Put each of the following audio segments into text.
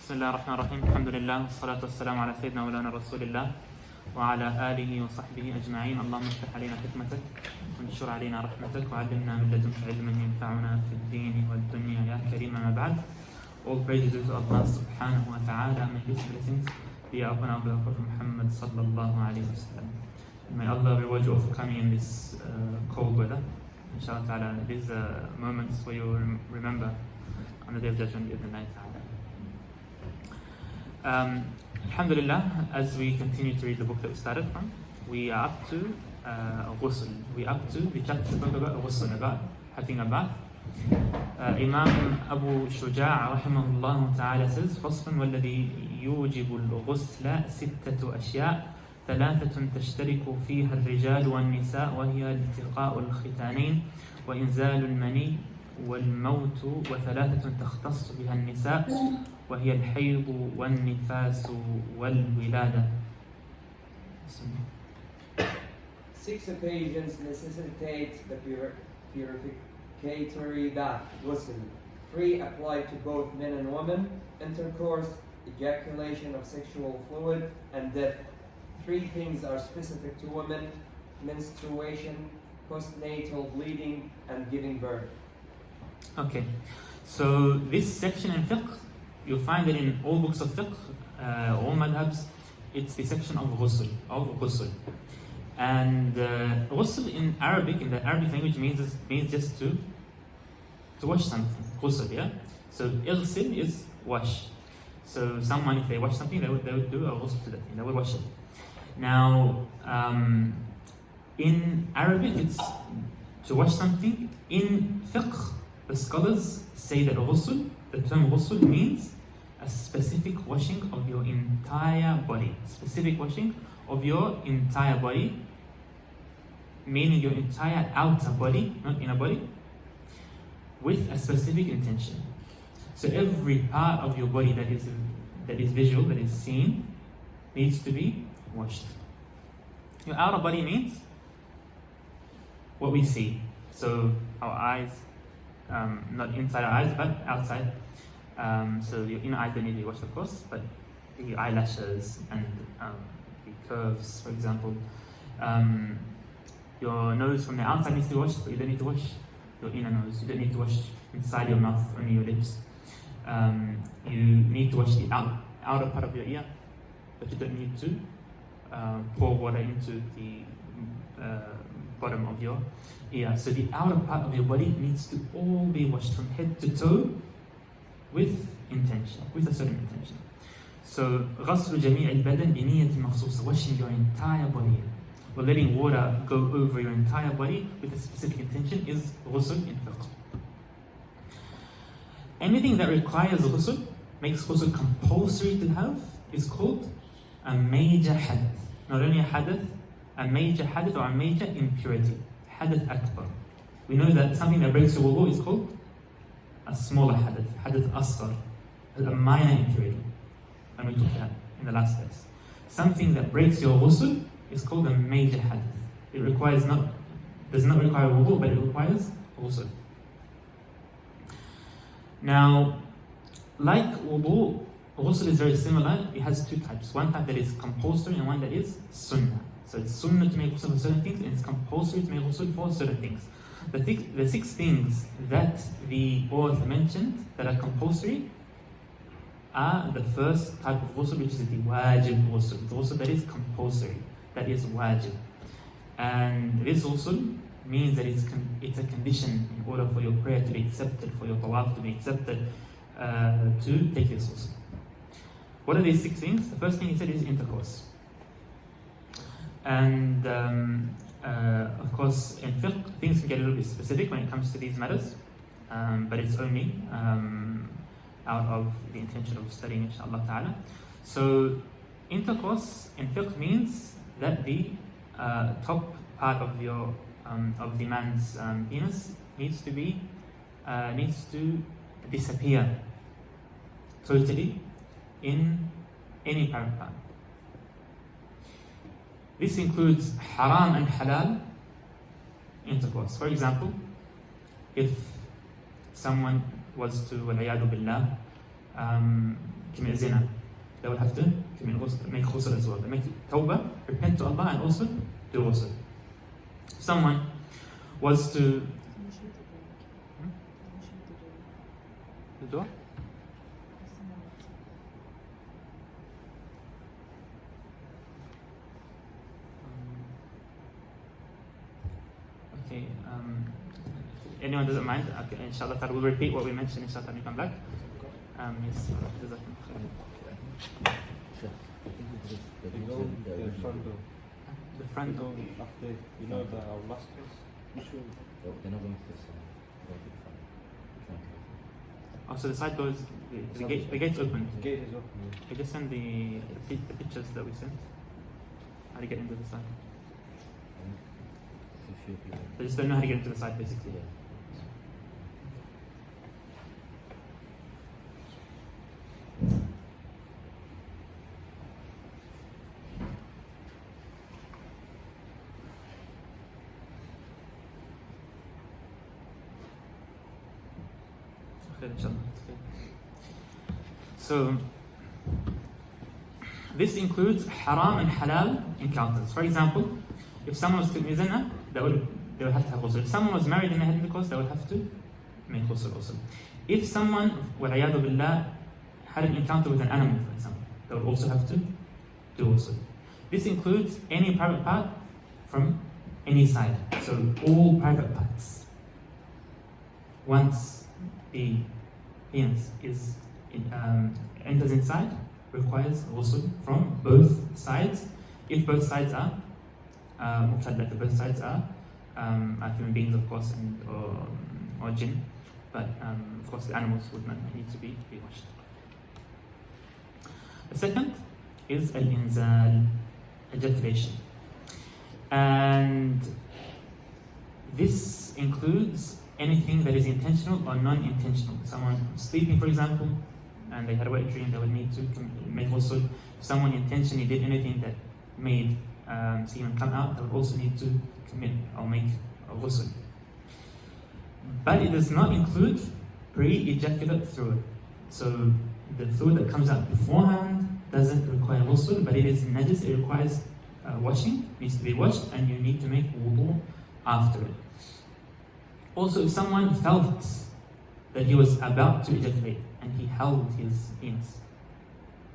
بسم الله الرحمن الرحيم. الحمد لله والصلاة والسلام على سيدنا مولانا رسول الله وعلى آله وصحبه أجمعين. اللهم افتح علينا حكمتك وانشر علينا رحمتك وعلمنا من لدنك علما ينفعنا في الدين والدنيا يا كريم. ما بعد. All praise is to Allah subhanahu wa ta'ala. May his blessings be upon our beloved Prophet Muhammad sallallahu alayhi wa sallam. May Allah reward you for coming in this cold weather. Inshallah ta'ala, these moments where you will remember on the day of judgment in the night ta'ala. Alhamdulillah, as we continue to read the book that we started from, we are up to Ghusul. We are up to the chapter about Ghusul, about having a bath. Imam Abu Shujā rahimahullah ta'ala says, فصل والذي يوجب الغسل ستة أشياء ثلاثة تشترك فيها الرجال والنساء وهي التقاء الختانين وإنزال المني والموت وثلاثة تختص بها النساء وهي الحيض والنفاس والولادة. 6 occasions necessitate the purificatory bath, ghusl. 3 apply to both men and women: intercourse, ejaculation of sexual fluid, and death. 3 things are specific to women: menstruation, postnatal bleeding, and giving birth. Okay, so this section in fiqh, you'll find it in all books of fiqh, all madhabs. It's the section of Ghusul, and Ghusul in Arabic, in the Arabic language, means just to wash something. Ghusul, yeah. So Ighsil is wash. So someone, if they wash something, they would do a Ghusul to that thing. They would wash it. Now, in Arabic, it's to wash something. In fiqh, the scholars say that Ghusul, the term Ghusul, means a specific washing of your entire body. Specific washing of your entire body, meaning your entire outer body, not inner body, with a specific intention. So every part of your body that is visual, that is seen, needs to be washed. Your outer body means what we see. So our eyes, not inside our eyes, but outside. So your inner eyes don't need to be washed, of course, but the eyelashes and the curves, for example. Your nose from the outside needs to be washed, but you don't need to wash your inner nose. You don't need to wash inside your mouth, only your lips. You need to wash the outer part of your ear, but you don't need to pour water into the bottom of your ear. So the outer part of your body needs to all be washed from head to toe with intention, with a certain intention. So غسل جميع البدن بنية مخصوصة, washing your entire body, or letting water go over your entire body with a specific intention, is ghusl in fiqh. Anything that requires ghusl, makes ghusl compulsory to have, is called a major hadath. Not only a hadath, a major hadath or a major impurity. Hadath akbar. We know that something that breaks your wudu is called a smaller hadath, hadath asghar, a minor impurity. And we took that in the last verse. Something that breaks your ghusl is called a major hadath. It does not require wudu, but it requires ghusl. Now, like wudu, ghusl is very similar. It has 2 types. One type that is compulsory and one that is sunnah. So it's sunnah to make ghusl for certain things, and it's compulsory to make ghusl for certain things. The 6 things that the author mentioned that are compulsory are the first type of ghusl, which is the wajib ghusl. The ghusl that is compulsory, that is wajib. And this ghusl means that it's a condition in order for your prayer to be accepted, for your tawaf to be accepted, to take this ghusl. What are these 6 things? The first thing he said is intercourse. And of course, in fiqh, things can get a little bit specific when it comes to these matters, but it's only out of the intention of studying, inshallah ta'ala. So, intercourse in fiqh means that the top part of the man's penis needs to disappear totally in any private part. This includes haram and halal intercourse. For example, if someone was to, wal-iyadu billah, commit zina, they would have to make ghusl as well. They make tawbah, repent to Allah, and also do ghusl. If someone was to the door? Okay, if anyone doesn't mind, okay, inshallah we'll repeat what we mentioned inshallah when we come back. Yes, the front door. The front door. After, you know, the last place. They're not going to the side. They're going to the front. Oh, so the side doors, the gate's open. The gate is open. I just send the pictures that we sent. How to get into the side. They just don't know how to get into the side, basically. Yeah. So, this includes haram and halal encounters. For example, if someone was committing zina, they would have to have ghusl. If someone was married and they had intercourse, they would have to make ghusl also. If someone, وَالْعِيَاذُ بِاللَّهِ, had an encounter with an animal, for example, they would also have to do ghusl. This includes any private part from any side. So all private parts. Once the penis enters inside, requires ghusl from both sides. If both sides are muqaddar, both sides are human beings, of course, and or jinn, but of course the animals would not need to be washed. The second is al-inzal, ejaculation, and this includes anything that is intentional or non-intentional. Someone sleeping, for example, and they had a wet dream, they would need to make ghusl. If someone intentionally did anything that made semen come out, they would also need to commit or make a ghusl. But it does not include pre-ejaculate fluid. So the fluid that comes out beforehand doesn't require ghusl, but it is najis, it requires washing, needs to be washed, and you need to make wudu after it. Also, if someone felt that he was about to ejaculate and he held his penis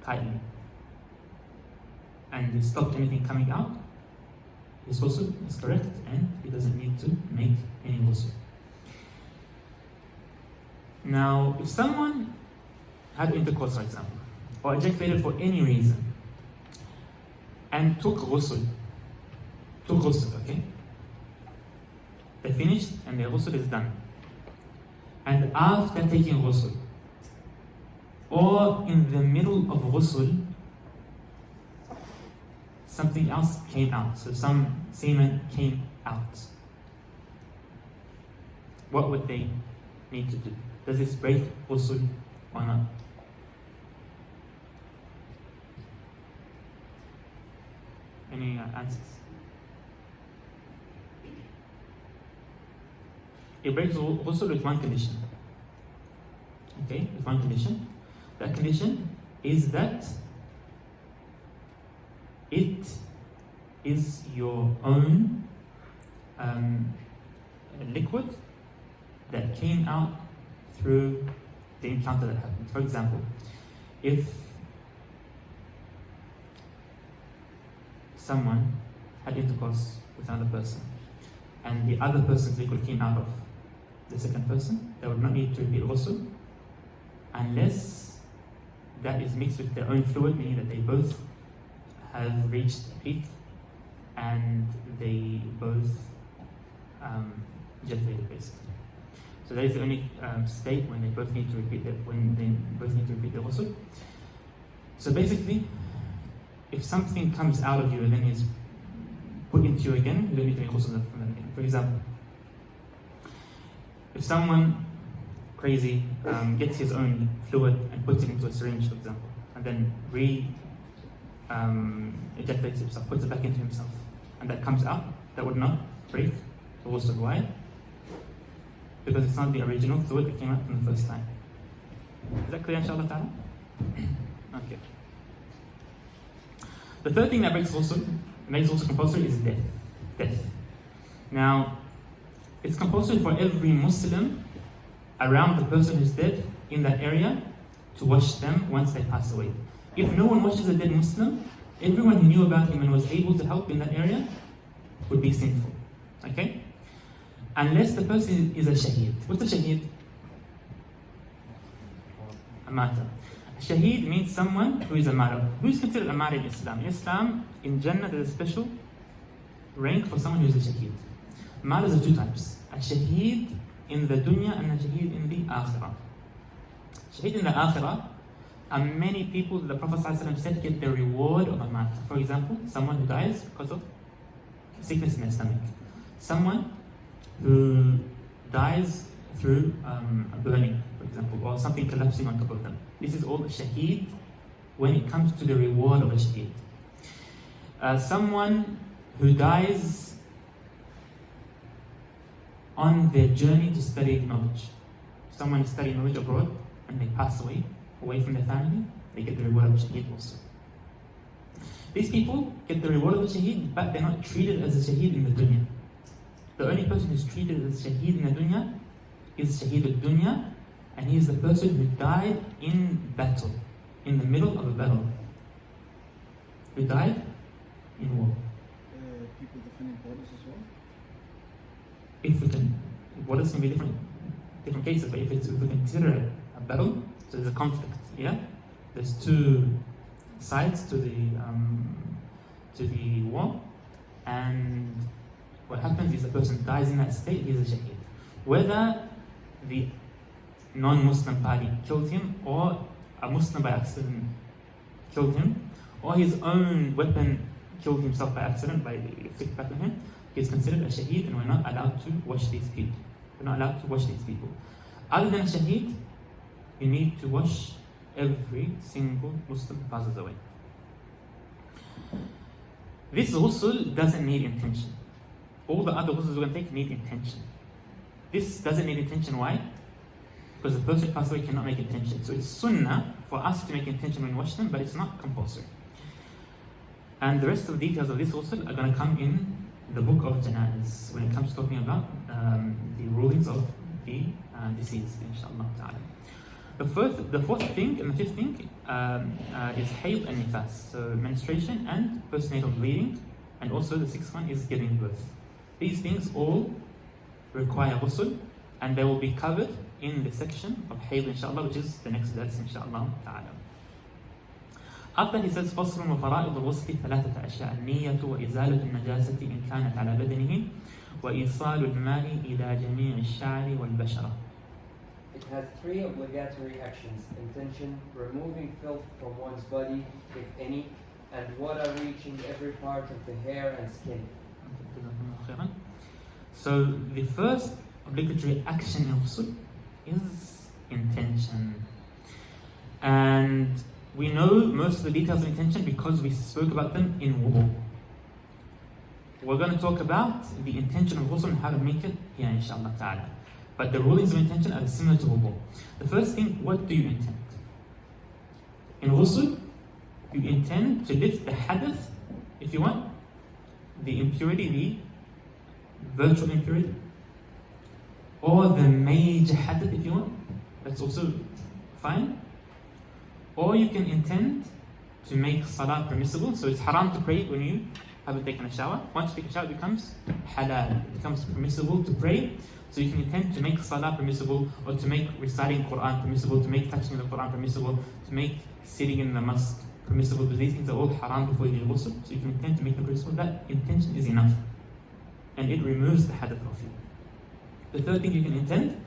tightly and he stopped anything coming out, his ghusl is correct and he doesn't need to make any ghusl. Now, if someone had intercourse, for example, or ejaculated for any reason and took ghusl, okay? They finished and their ghusl is done. And after taking ghusl, or in the middle of ghusl, something else came out. So some semen came out. What would they need to do? Does this break ghusl or not? Any answers? It breaks ghusl with one condition. Okay, with one condition. That condition is that it is your own liquid that came out through the encounter that happened. For example, if someone had intercourse with another person and the other person's liquid came out of the second person, they would not need to repeat ghusl unless that is mixed with their own fluid, meaning that they both have reached peak and they both ejaculated, basically. So that is the only state when they both need to repeat their ghusl. So basically, if something comes out of you and then is put into you again, you don't need to make ghusl from that again. For example, if someone crazy gets his own fluid and puts it into a syringe, for example, and then ejaculates himself, puts it back into himself, and that comes out, that would not break the ghusl. Why? Because it's not the original fluid that came out from the first time. Is that clear, inshallah ta'ala? Okay. The third thing that makes ghusl compulsory is death. Death. Now, it's compulsory for every Muslim around the person who's dead in that area to wash them once they pass away. If no one washes a dead Muslim, everyone who knew about him and was able to help in that area would be sinful. Okay? Unless the person is a shaheed. What's a shaheed? A martyr. A shaheed means someone who is a martyr. Who is considered a martyr in Islam? In Islam, in Jannah, there's a special rank for someone who is a shaheed. Martyrs are two types. A shaheed in the dunya and a shaheed in the akhirah. Shaheed in the akhirah are many people the Prophet ﷺ said get the reward of a martyr. For example, someone who dies because of sickness in their stomach. Someone who dies through a burning, for example, or something collapsing on top of them. This is all a shaheed when it comes to the reward of a shaheed. Someone who dies on their journey to study knowledge. Someone studying knowledge abroad and they pass away from their family, they get the reward of a shaheed also. These people get the reward of a shaheed, but they're not treated as a shaheed in the dunya. The only person who's treated as a shaheed in the dunya is shaheed al-dunya, and he is the person who died in battle, in the middle of a battle. Who died in war. People defending borders as well? If we can, borders can be different cases, but if we consider it a battle, so there's a conflict, yeah? There's two sides to the war, and what happens is the person dies in that state, he is a shaheed. Whether the non-Muslim party killed him, or a Muslim by accident killed him, or his own weapon killed himself by accident by flicked back on him, he is considered a shaheed, and we're not allowed to wash these people. We're not allowed to wash these people. Other than a shaheed, you need to wash every single Muslim who passes away. This ghusl doesn't need intention. All the other ghusls we're going to take need intention. This doesn't need intention. Why? Because the person who passed away cannot make intention. So it's sunnah for us to make intention when we wash them, but it's not compulsory. And the rest of the details of this ghusl are going to come in the book of Janaiz when it comes to talking about the rulings of the deceased, inshallah ta'ala. The fourth thing and the fifth thing is hayd and nifas, so menstruation and postnatal bleeding, and also the sixth one is giving birth. These things all require ghusl, and they will be covered in the section of hayd, inshallah, which is the next verse, inshallah ta'ala. After he says فصل وفرائض الغسل ثلاثة أشياء النية وإزالة النجاسة إن كانت على بدنه وإيصال الماء إلى جميع الشعر والبشرة. It has three obligatory actions: intention, removing filth from one's body, if any, and water reaching every part of the hair and skin. So the first obligatory action in ghusl is intention. And we know most of the details of intention because we spoke about them in wudu. We're going to talk about the intention of ghusl and how to make it here, inshallah ta'ala. But the rulings of intention are similar to wudu. The first thing, what do you intend? In ghusl, you intend to lift the hadath, if you want, the impurity, the virtual impurity, or the major hadath, if you want. That's also fine. Or you can intend to make salah permissible. So it's haram to pray when you haven't taken a shower. Once you take a shower, it becomes halal. It becomes permissible to pray. So you can intend to make salah permissible, or to make reciting Quran permissible, to make touching the Quran permissible, to make sitting in the mosque permissible. But these things are all haram before you do ghusl. So you can intend to make them permissible. That intention is enough, and it removes the hadath of you. The third thing you can intend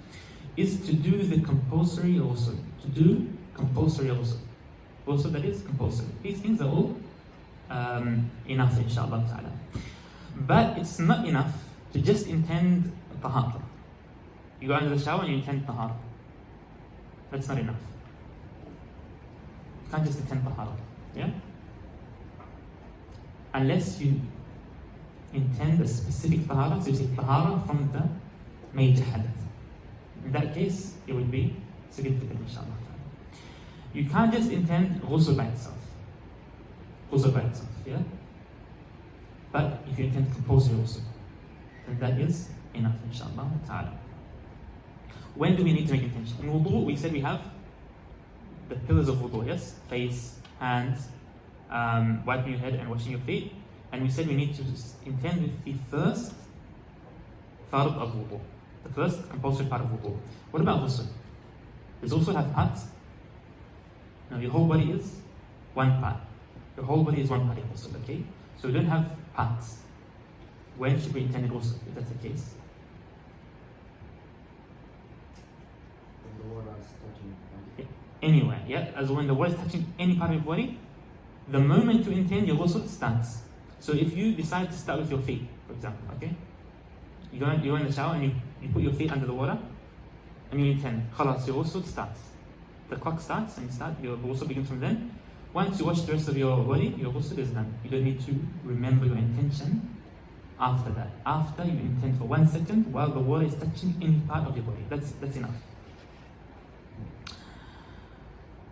is to do the compulsory ghusl. To do compulsory ghusl. Ghusl that is compulsory. These things are all enough, inshallah ta'ala. But it's not enough to just intend tahara. You go under the shower and you intend tahara. That's not enough. You can't just intend tahara. Yeah? Unless you intend a specific tahara, so you say tahara from the major hadath. In that case, it would be significant, inshallah. You can't just intend ghusl by itself. Ghusl by itself, yeah? But if you intend compulsory ghusl, then that is enough, inshallah ta'ala. When do we need to make intention? In wudu, we said we have the pillars of wudu, yes? Face, hands, wiping your head and washing your feet. And we said we need to intend with the first fard of wudu, the first compulsory part of wudu. What about ghusl? Does ghusl have parts? No, your whole body is one part. Your whole body is one part of ghusl, okay? So we don't have parts. When should we intend ghusl, if that's the case? When the water is touching. Anywhere, yeah? As when the water is touching any part of your body, the moment you intend your ghusl starts. So if you decide to start with your feet, for example, okay? You're in the shower and you put your feet under the water and you intend, khalas, your ghusl starts. The clock starts and your ghusl begins from then. Once you wash the rest of your body, your ghusl is done. You don't need to remember your intention after that. After you intend for 1 second while the water is touching any part of your body. That's enough.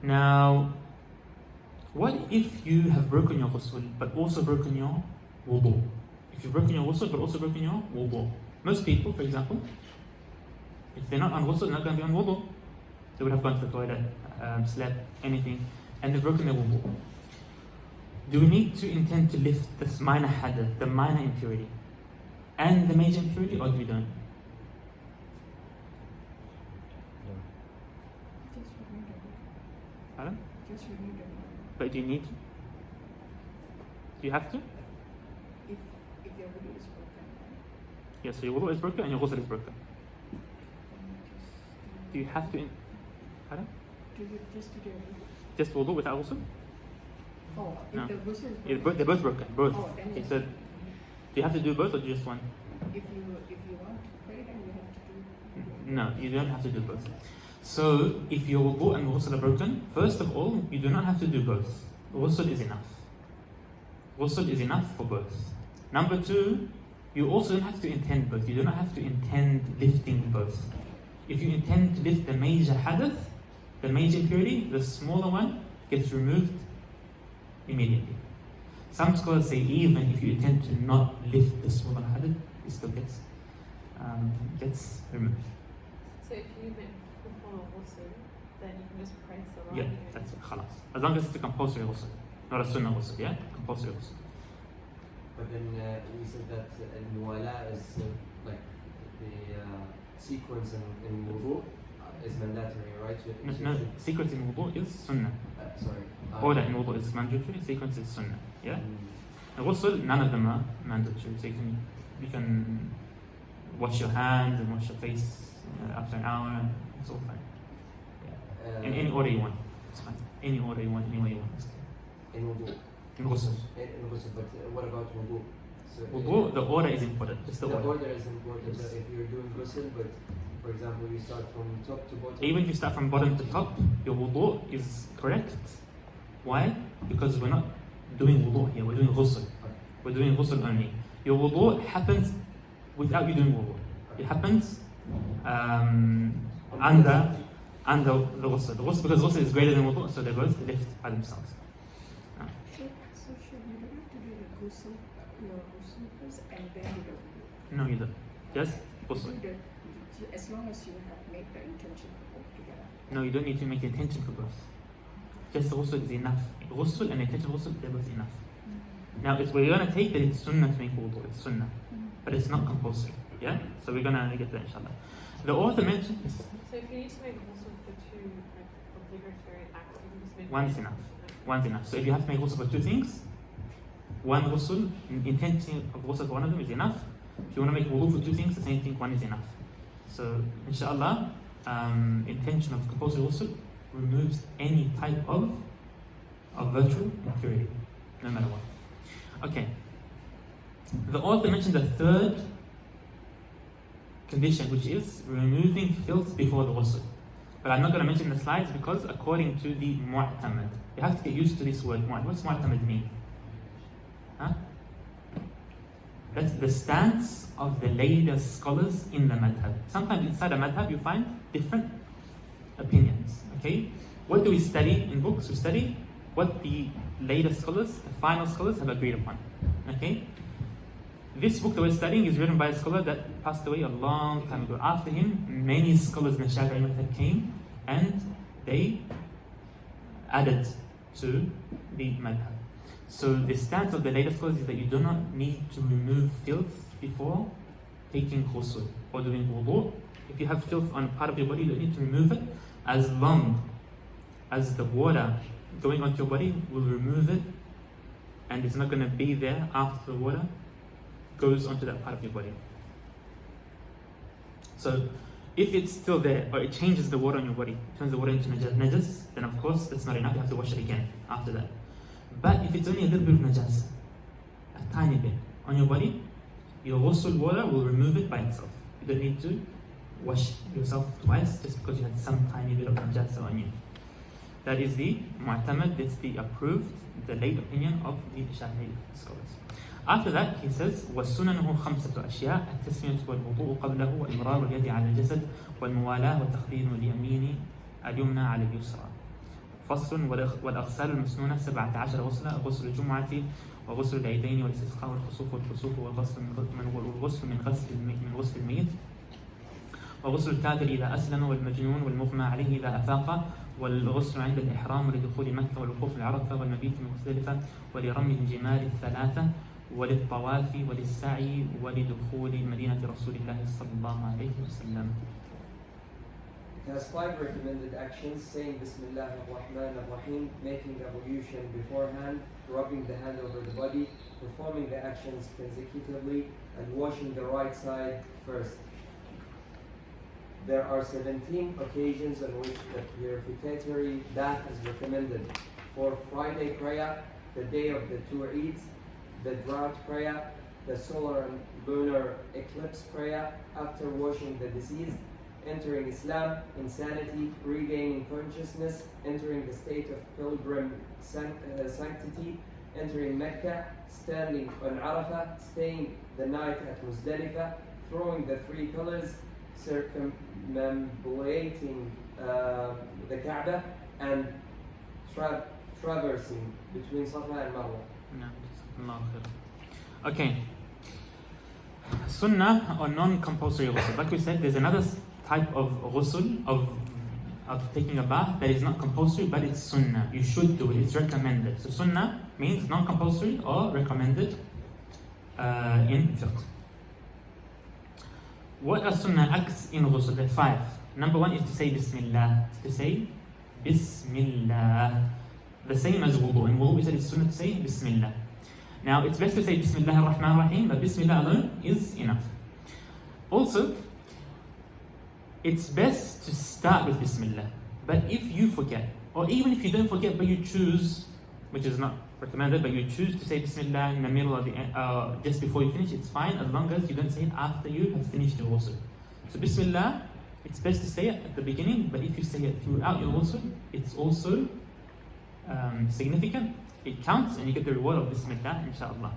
Now, what if you have broken your ghusl but also broken your wudu? If you've broken your ghusl but also broken your wudu. Most people, for example, if they're not on ghusl, they're not going to be on wudu. They would have gone to the toilet, slept, anything, and they've broken their wudu. Do we need to intend to lift this minor hadath, the minor impurity, and the major impurity, or do we don't? Pardon? But do you need to? Do you have to? If your wudu is broken, Yes, so your wudu is broken and your ghusl is broken. Do you have to? Pardon? do you just do the wudu? Just wudu without ghusl? Oh, if No. the ghusl is Yeah, broken, they're both broken, both. Oh, then Okay, yes. so do you have to do both or just one? if you want to pray, then you have to do. No, you don't have to do both. So if your wudu and ghusl are broken, first of all, you do not have to do both. Ghusl is enough. Ghusl is enough for both. Number two, you also don't have to intend both. You do not have to intend lifting both. If you intend to lift the major hadath, the major impurity, the smaller one gets removed immediately. Some scholars say even if you intend to not lift the smaller hadath, it still gets removed. So if you perform a ghusl, then you can just pray salah. Yeah, that's it, khalas. As long as it's a compulsory ghusl, not a sunnah ghusl, yeah? Compulsory ghusl. But then we said that al-muwala is like the sequence in wudu is mandatory, right? No, sequence in wudu is sunnah. Sorry. Order in wudu is mandatory, sequence is sunnah, yeah? Mm. Ghusl, none of them are mandatory. So you can wash your hands and wash your face after an hour, it's all fine. Yeah. In any order you want, it's fine. Any order you want, any way you want, it's okay. In wudu. In ghusl. In ghusl, but what about wudu? So Wudu, the order is important, just the the order. order is important. Yes. So if you're doing ghusl, but for example, you start from top to bottom. Even if you start from bottom to top, your wudu is correct. Why? Because we're not doing wudu here, we're doing ghusl. We're doing ghusl only. Your wudu happens without you doing wudu. It happens under the ghusl. The ghusl, because ghusl is greater than wudu, so they both lift by themselves. So should you don't have to do the ghusl, your ghusl first, and then do the wudu? No, you don't. Just ghusl. Do as long as you have made the intention for both together. No, you don't need to make intention for both. Just the ghusl is enough. Ghusl and intention ghusl, they're both enough. Now, if we're going to take that it's sunnah to make wudu, it's sunnah. But it's not compulsory. Yeah? So we're going to get there, inshallah. The author mentioned So if you need to make ghusl for two obligatory acts, you can just make one's enough. One's enough. So if you have to make ghusl for two things, one ghusl, intention of ghusl for one of them is enough. If you want to make wudu for two things, the same thing, one is enough. So, inshallah, intention of compulsory ghusl removes any type of virtual impurity, no matter what. Okay. The author mentioned the third condition, which is removing filth before the ghusl. But I'm not going to mention the slides because according to the mu'tamad, you have to get used to this word mu'tamad. What's mu'tamad mean? Huh? That's the stance of the later scholars in the madhab. Sometimes inside a madhab you find different opinions. Okay? What do we study in books? We study what the later scholars, the final scholars, have agreed upon. Okay? This book that we're studying is written by a scholar that passed away a long time ago. After him, many scholars in the Shafi'i method came and they added to the madhab. So the stance of the later scholars is that you do not need to remove filth before taking Ghusul or doing wudu. If you have filth on part of your body, you don't need to remove it as long as the water going onto your body will remove it and it's not going to be there after the water goes onto that part of your body. So if it's still there or it changes the water on your body, turns the water into najas, then of course that's not enough, you have to wash it again after that. But if it's only a little bit of najas, a tiny bit on your body, your ghusl water will remove it by itself. You don't need to wash yourself twice just because you had some tiny bit of najasa on you. That is the mu'tamad, that's the approved, the late opinion of the Shafi'i scholars. After that, he says, وَالسُّنَنُهُ خَمْسَةُ أَشْيَاء التَّسْمِيَةُ وَالْوُضُوءُ قَبْلَهُ وَإِمْرَارُ الْيَدِ عَلَى الْجَسَدِ وَالْمُوَالَاةُ وَتَقْدِيمُ الْيَمِينِ الْيُمْنَى عَلى الْيُسْرَى. فصل والأغسال المسنونة 17 غسلة: غسل الجمعة وغسل العيدين والاستسقاء والخسوف والكسوف والغسل من غسل الميت وغسل الكافر إذا أسلم والمجنون والمغمى عليه إذا أفاق والغسل عند الإحرام ولدخول مكة والوقوف العرفة والمبيت من مزدلفة ولرمي الجمال الثلاثة وللطواف وللسعي ولدخول مدينة رسول الله صلى الله عليه وسلم. It has 5 recommended actions: saying Bismillah ar-Rahman ar-Rahim, making ablution beforehand, rubbing the hand over the body, performing the actions consecutively, and washing the right side first. There are 17 occasions on which the purificatory bath is recommended: for Friday prayer, the day of the 2 Eids, the drought prayer, the solar and lunar eclipse prayer, after washing the deceased, entering Islam, insanity, regaining consciousness, entering the state of pilgrim sanctity, entering Mecca, standing on Arafah, staying the night at Muzdalifah, throwing the 3 pillars, circumambulating the Kaaba, and traversing between Safa and Marwa. Okay. Sunnah or non-compulsory ghusl. Like we said, there's another type of ghusl, of taking a bath that is not compulsory, but it's sunnah. You should do it, it's recommended. So sunnah means non-compulsory or recommended in fiqh. What are sunnah acts in ghusl? There are 5. Number 1 is to say Bismillah. To say Bismillah. The same as wudu. In wudu we said it's sunnah to say Bismillah. Now it's best to say Bismillah ar-Rahman ar-Rahim, but Bismillah alone is enough. Also, it's best to start with Bismillah. But if you forget, or even if you don't forget but you choose, which is not recommended, but you choose to say Bismillah in the middle of the just before you finish, it's fine as long as you don't say it after you have finished your ghusl. So Bismillah, it's best to say it at the beginning, but if you say it throughout your ghusl, it's also significant. It counts and you get the reward of Bismillah, inshallah.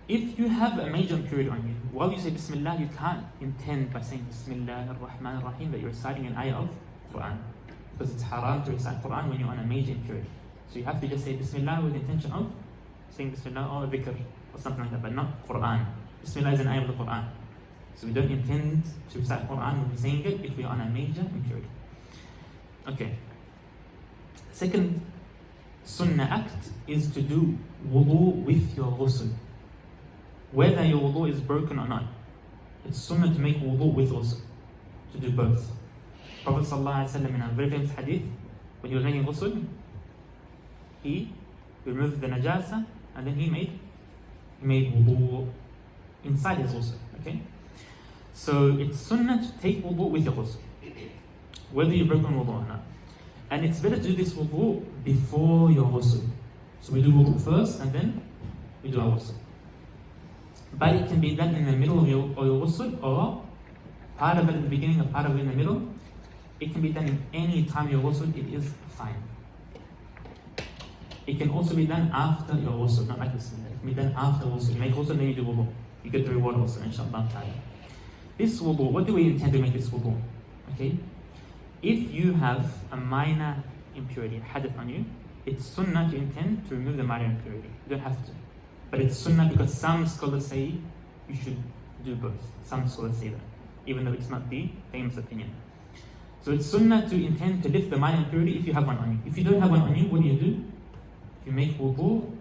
If you have a major period on you, while you say Bismillah, you can't intend by saying Bismillah ar-Rahman ar-Rahim that you're reciting an ayah of Quran, because it's haram to recite Quran when you're on a major period. So you have to just say Bismillah with the intention of saying Bismillah or dhikr or something like that, but not Quran. Bismillah is an ayah of the Quran. So we don't intend to recite Quran when we're saying it if we're on a major period. Okay. Second sunnah act is to do wudu with your ghusl. Whether your wudu is broken or not, it's sunnah to make wudu with ghusl, to do both. Prophet ﷺ in a very famous hadith, when he was making ghusl, he removed the najasa and then he made wudu inside his ghusl. Okay? So it's sunnah to take wudu with your ghusl, whether you've broken wudu or not. And it's better to do this wudu before your ghusl. So we do wudu first and then we do our ghusl. But it can be done in the middle of your ghusl, or part of it at the beginning or part of it in the middle. It can be done in any time of your ghusl, it is fine. It can also be done after your ghusl, not like this. It can be done after ghusl. You make ghusl, then you do wudu. You get the reward also, inshallah ta'ala. This wudu, what do we intend to make this wudu? Okay? if you have a minor impurity, hadith on you, it's sunnah to intend to remove the minor impurity. You don't have to. But it's sunnah because some scholars say you should do both. Some scholars say that, even though it's not the famous opinion. So it's sunnah to intend to lift the minor impurity if you have one on you. If you don't have one on you, what do? You make wudu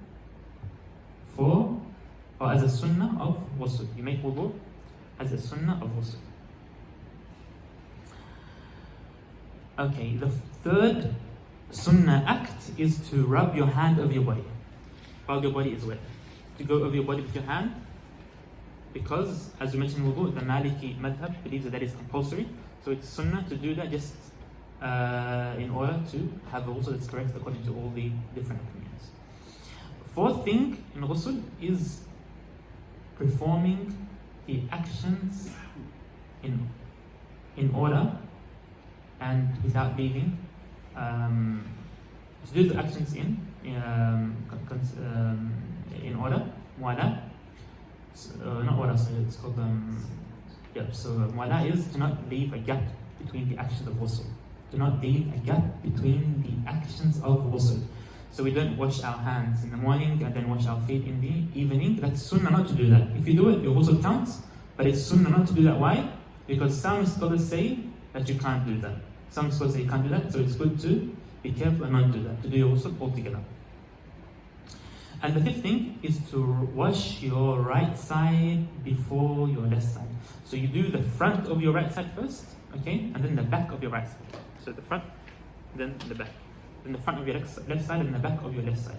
for, or as a sunnah of ghusl. You make wudu as a sunnah of ghusl. Okay, the third sunnah act is to rub your hand over your body while your body is wet. To go over your body with your hand, because as we mentioned in wudu, the Maliki madhab believes that is compulsory. So it's sunnah to do that just in order to have a ghusl that's correct according to all the different opinions. Fourth thing in ghusl is performing the actions in order and without leaving. To do the actions in order, muwala. Not order, so it's called so muwala is to not leave a gap between the actions of ghusl. Do not leave a gap between the actions of ghusl. So we don't wash our hands in the morning and then wash our feet in the evening. That's sunnah not to do that. If you do it, your ghusl counts, but it's sunnah not to do that. Why? Because some scholars say that you can't do that. Some scholars say you can't do that, so it's good to be careful and not do that, to do your ghusl altogether. And the fifth thing is to wash your right side before your left side. So you do the front of your right side first, okay, and then the back of your right side. So the front, then the back. Then the front of your left side and the back of your left side.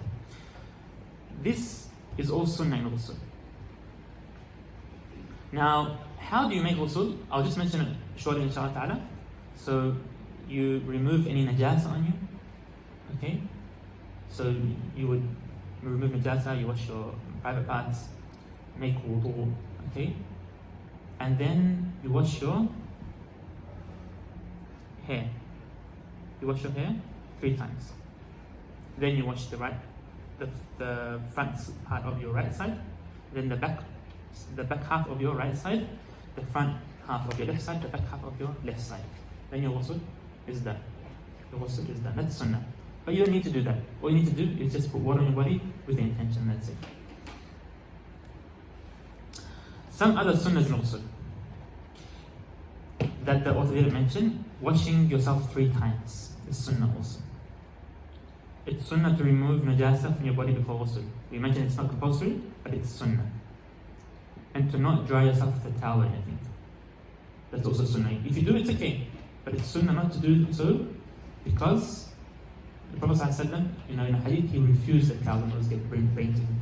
This is all sunnah in ghusl. Now, how do you make ghusl? I'll just mention it shortly, inshallah ta'ala. So you remove any najasa on you, okay? So you would remove najasa, you wash your private parts, make wudu, okay? And then you wash your hair. You wash your hair 3 times. Then you wash the front part of your right side, then the back half of your right side, the front half of your left side, the back half of your left side. Then your ghusl is done. Your ghusl is done. That's sunnah. But you don't need to do that. All you need to do is just put water on your body with the intention, that's it. Some other sunnahs in ghusl that the author didn't mention, washing yourself 3 times is sunnah also. It's sunnah to remove najasa from your body before ghusl. We mentioned it's not compulsory, but it's sunnah. And to not dry yourself with a towel or anything. That's also sunnah. If you do it, it's okay. But it's sunnah not to do so because the Prophet ﷺ, in a hadith, he refused the towel when it was getting rained to him.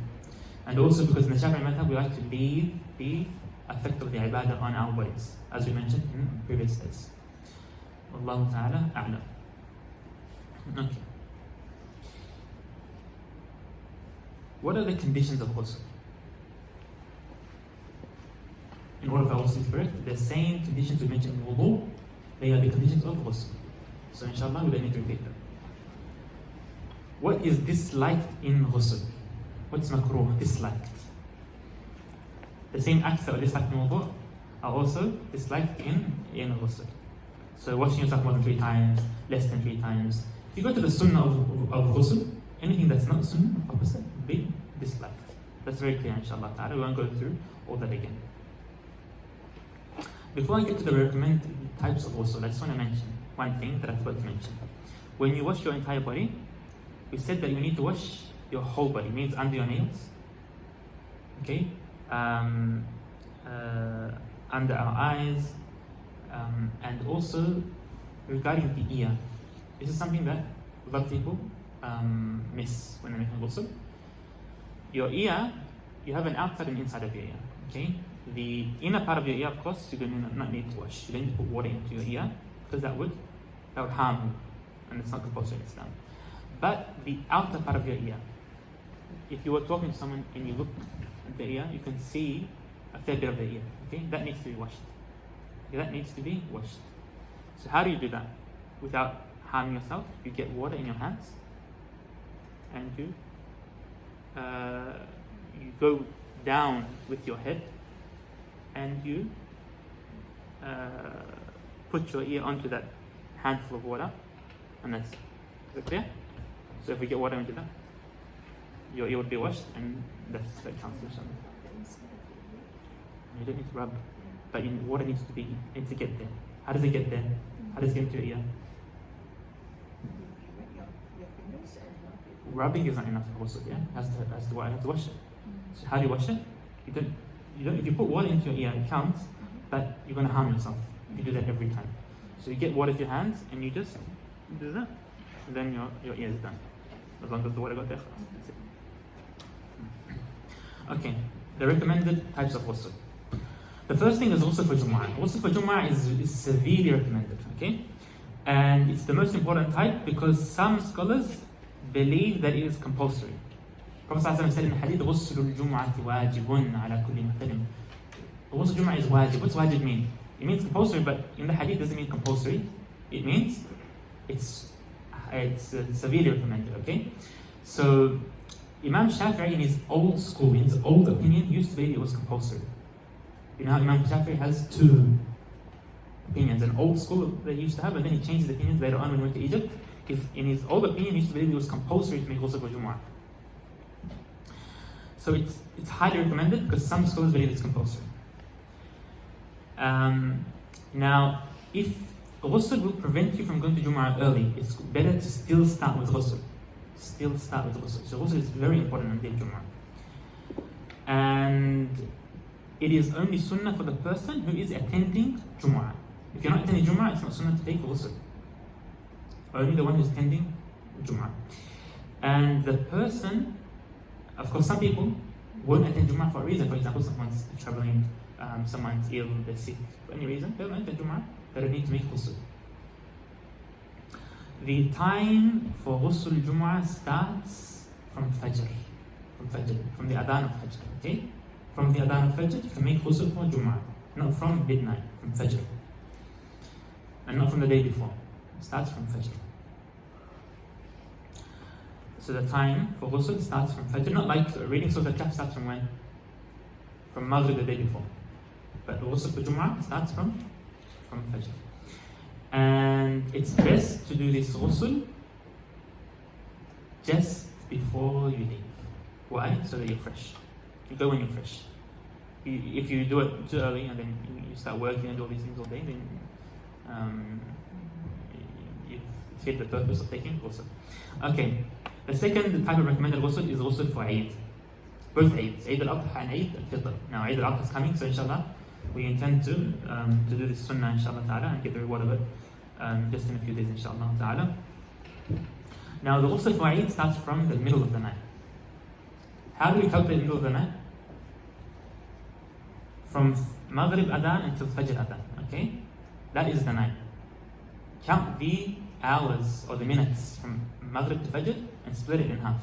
And also because in the Shafi'i madhab, we like to leave the effect of the ibadah on our bodies, as we mentioned in previous days. Wallahu ta'ala a'lam. Okay. What are the conditions of ghusl? In order for ghusl to be correct, the same conditions we mentioned in wudu, they are the conditions of ghusl. So inshallah, we don't need to repeat them. What is disliked in ghusl? What's makruh, disliked? The same acts that are disliked in wudu are also disliked in ghusl. So washing yourself more than 3 times, less than 3 times. If you go to the sunnah of ghusl, anything that's not sunnah, opposite, will be disliked. That's very clear, inshallah ta'ala. We won't go through all that again. Before I get to the recommended types of ghusl, I just want to mention one thing that I forgot to mention. When you wash your entire body, we said that you need to wash your whole body, means under your nails, okay, under our eyes, and also regarding the ear. This is something that a lot of people miss when they're making ghusl. Your ear, you have an outside and inside of your ear, okay? The inner part of your ear, of course, you do not need to wash. You don't need to put water into your ear because that would harm you, and it's not compulsory in Islam. But the outer part of your ear, if you were talking to someone and you look at the ear, you can see a fair bit of the ear, okay? That needs to be washed. Okay, that needs to be washed. So how do you do that without harming yourself? You get water in your hands and you go down with your head and you put your ear onto that handful of water, and that's it. Is it clear? So if we get water into that, your ear would be washed, and that counts. You don't need to rub, but water needs to get there. How does it get there? How does it get into your ear? Rubbing is not enough for ghusl, yeah? Has to wash it. So how do you wash it? You don't. If you put water into your ear, it counts, but you're going to harm yourself if you do that every time. So you get water with your hands and you just do that, and then your ear is done. As long as the water got there, that's it. Okay, the recommended types of ghusl. The first thing is ghusl for Jumu'ah. Ghusl for Jumu'ah is severely recommended, okay? And it's the most important type because some scholars believe that it is compulsory. Prophet ﷺ said in the hadith, غُسْلُ الْجُمْعَةِ وَاجِبٌ عَلَى كُلِّ مُحْتَلِمٍ. Ghusl Jumu'ah is wajib. What's wajib mean? It means compulsory, but in the hadith doesn't mean compulsory. It means it's severely recommended, okay? So Imam Shafi'i in his old school, in his old opinion, used to believe it was compulsory. You know how Imam Shafi'i has two opinions, an old school that he used to have, and then he changed his opinions later on when he went to Egypt. In his old opinion, he used to believe it was compulsory to make ghusl for Jumu'ah. So it's highly recommended because some scholars believe it's compulsory. Now, if ghusl will prevent you from going to Jumu'ah early, it's better to still start with ghusl. So ghusl is very important on the day of Jumu'ah. And it is only sunnah for the person who is attending Jumu'ah. If you're not attending Jumu'ah, it's not sunnah to take ghusl. Only the one who's attending Jumu'ah. And the person, of course, some people won't attend Jumu'ah for a reason. For example, someone's traveling, someone's ill, they're sick. For any reason, they don't attend Jumu'ah, they don't need to make ghusl. The time for ghusl Jumu'ah starts from Fajr. From the Adhan of Fajr, okay? From the Adhan of Fajr, you can make ghusl for Jumu'ah. Not from midnight, from Fajr. And not from the day before. It starts from Fajr. So the time for ghusl starts from Fajr. Not like reading Surah Al-Kahf starts from when? From Maghrib the day before. But the ghusl for Jumu'ah starts from Fajr. And it's best to do this ghusl just before you leave. Why? So that you're fresh. You go when you're fresh. If you do it too early and then you start working and do all these things all day, then you fit the purpose of taking ghusl. Okay, the second type of recommended ghusl is ghusl for Eid. Both Eids, Eid al-Adha and Eid al-Fitr. Now Eid al-Adha is coming, so inshallah we intend to do this sunnah inshallah ta'ala and get the reward of it just in a few days inshallah ta'ala. Now the ghusl for Eid starts from the middle of the night. How do we calculate the middle of the night? From Maghrib Adhan until Fajr Adhan, okay? That is the night. Count the hours or the minutes from Maghrib to Fajr and split it in half.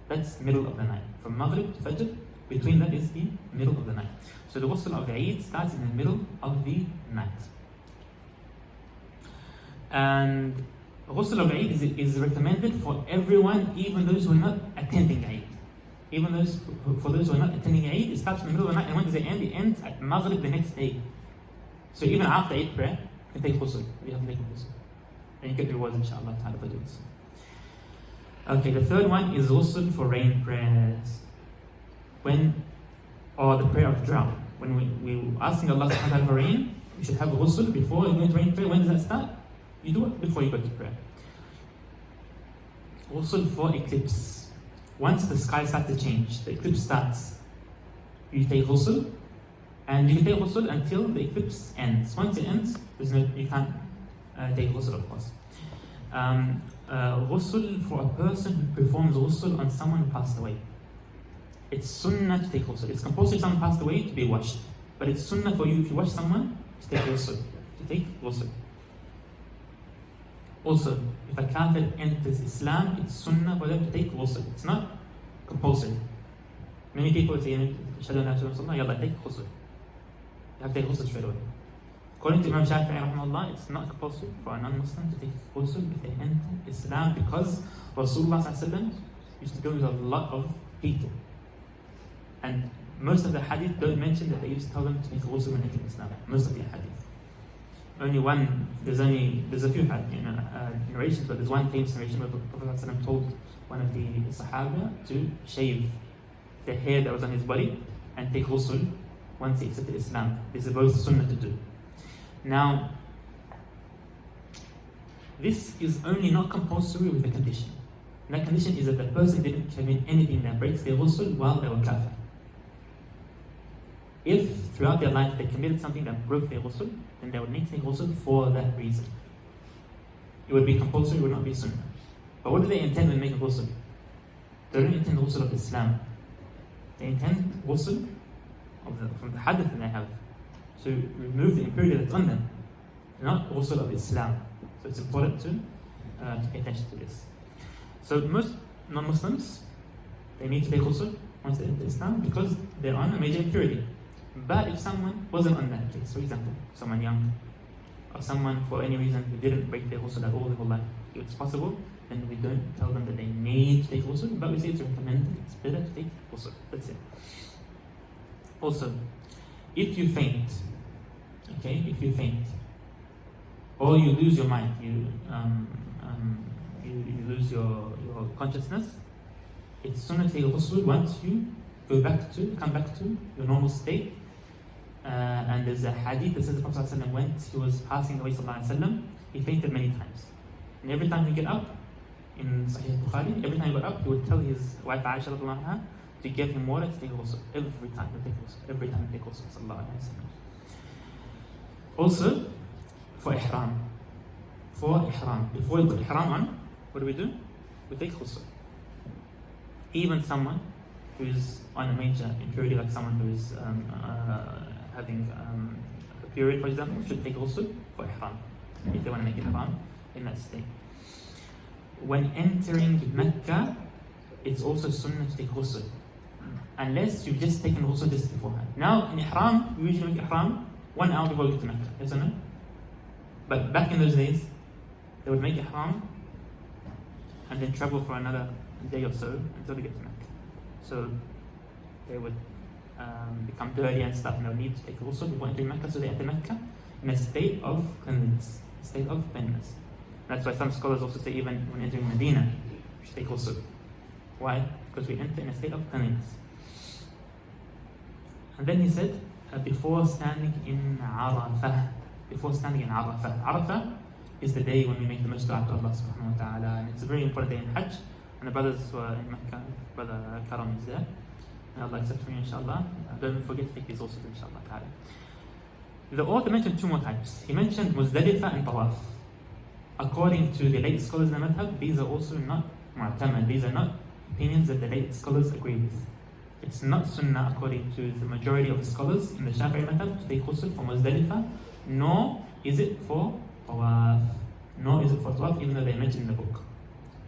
That's middle of the night. From Maghrib to Fajr, between that is the middle of the night. So the ghusl of the Eid starts in the middle of the night. And ghusl of Eid is recommended for everyone, even those who are not attending Eid. For those who are not attending Eid, it starts in the middle of the night, and when does it end? It ends at Maghrib the next day. So even after Eid prayer, you can take ghusl. You have to take ghusl. And you get rewards inshallah ta'ala for doing so. Okay, the third one is ghusl for rain prayers. Or the prayer of drought. When we're asking Allah subhanahu wa ta'ala for rain, you should have ghusl before you go to rain prayer. When does that start? You do it before you go to prayer. Ghusl for eclipse. Once the sky starts to change, the eclipse starts, you take ghusl, and you can take ghusl until the eclipse ends. Once it ends, you can't take ghusl, of course. Ghusl for a person who performs ghusl on someone who passed away. It's sunnah to take ghusl. It's compulsory if someone passed away to be washed. But it's sunnah for you if you wash someone to take ghusl. Also, if a kafir enters Islam, it's sunnah for them to take ghusl. It's not compulsory. Many people say, Shadu la ilaha illallah, yalla, take ghusl. You have to take ghusl straight away. According to Imam Shafi'i rahimahullah, it's not compulsory for a non-Muslim to take ghusl if they enter Islam, because Rasulullah sallallahu alaihi wasallam used to go with a lot of people. And most of the hadith don't mention that they used to tell them to make ghusl when entering Islam. Most of the hadith. there's a few narrations, but there's one famous narration where the Prophet ﷺ told one of the Sahaba to shave the hair that was on his body and take ghusl once he accepted Islam. This is both sunnah to do. Now, this is only not compulsory with a condition. And that condition is that the person didn't commit anything that breaks their ghusl while they were kafir. If throughout their life they committed something that broke their ghusl, then they would need to take ghusl for that reason. It would be compulsory, it would not be sunnah. But what do they intend when making ghusl? They don't intend ghusl of Islam. They intend ghusl from the hadith that they have, to remove the impurity that's on them, not ghusl of Islam. So it's important to pay attention to this. So most non-Muslims, they need to take ghusl once they enter Islam because they're on a major impurity. But if someone wasn't on that case, for example, someone young, or someone for any reason who didn't break their ghusl at all their whole life, if it's possible, then we don't tell them that they need to take ghusl, but we say it's recommended, it's better to take ghusl. That's it. Also, if you faint, or you lose your mind, you lose your consciousness, it's sunnah to take ghusl once you come back to your normal state. And there's a hadith that says the Prophet ﷺ, when he was passing away, he fainted many times. And every time he get up, in Sahih Bukhari, every time he got up, he would tell his wife Aisha to give him water to take ghusl. Every time he take ghusl. Sallallahu Alaihi Wasallam. Also, for ihram. Before we put ihram on, what do? We take ghusl. Even someone who is on a major impurity, like someone who is having a period, for example, should take ghusl for ihram, if they want to make ihram in that state. When entering Mecca, it's also sunnah to take ghusl, unless you've just taken ghusl just beforehand. Now, in ihram, we usually make ihram 1 hour before we get to Mecca, yes or no? But back in those days, they would make ihram and then travel for another day or so until they get to Mecca. So they would become dirty and stuff, and they would need to take ghusl before entering Mecca, so they enter Mecca in a state of cleanliness. That's why some scholars also say even when entering Medina, we should take ghusl. Why? Because we enter in a state of cleanliness. And then he said, before standing in Arafah. Arafah is the day when we make the most dua to Allah subhanahu wa ta'ala, and it's a very important day in Hajj. And the brothers who are in Mecca, brother Karam is there. May Allah accept from you, inshallah. Don't forget to take these also, inshallah ta'ala. The author mentioned 2 more types. He mentioned Muzdalifah and Tawaf. According to the late scholars in the madhab, these are also not mu'tamad. These are not opinions that the late scholars agree with. It's not sunnah according to the majority of the scholars in the Shafi'i madhab to take ghusl for Muzdalifah, nor is it for Tawaf. Even though they mentioned in the book.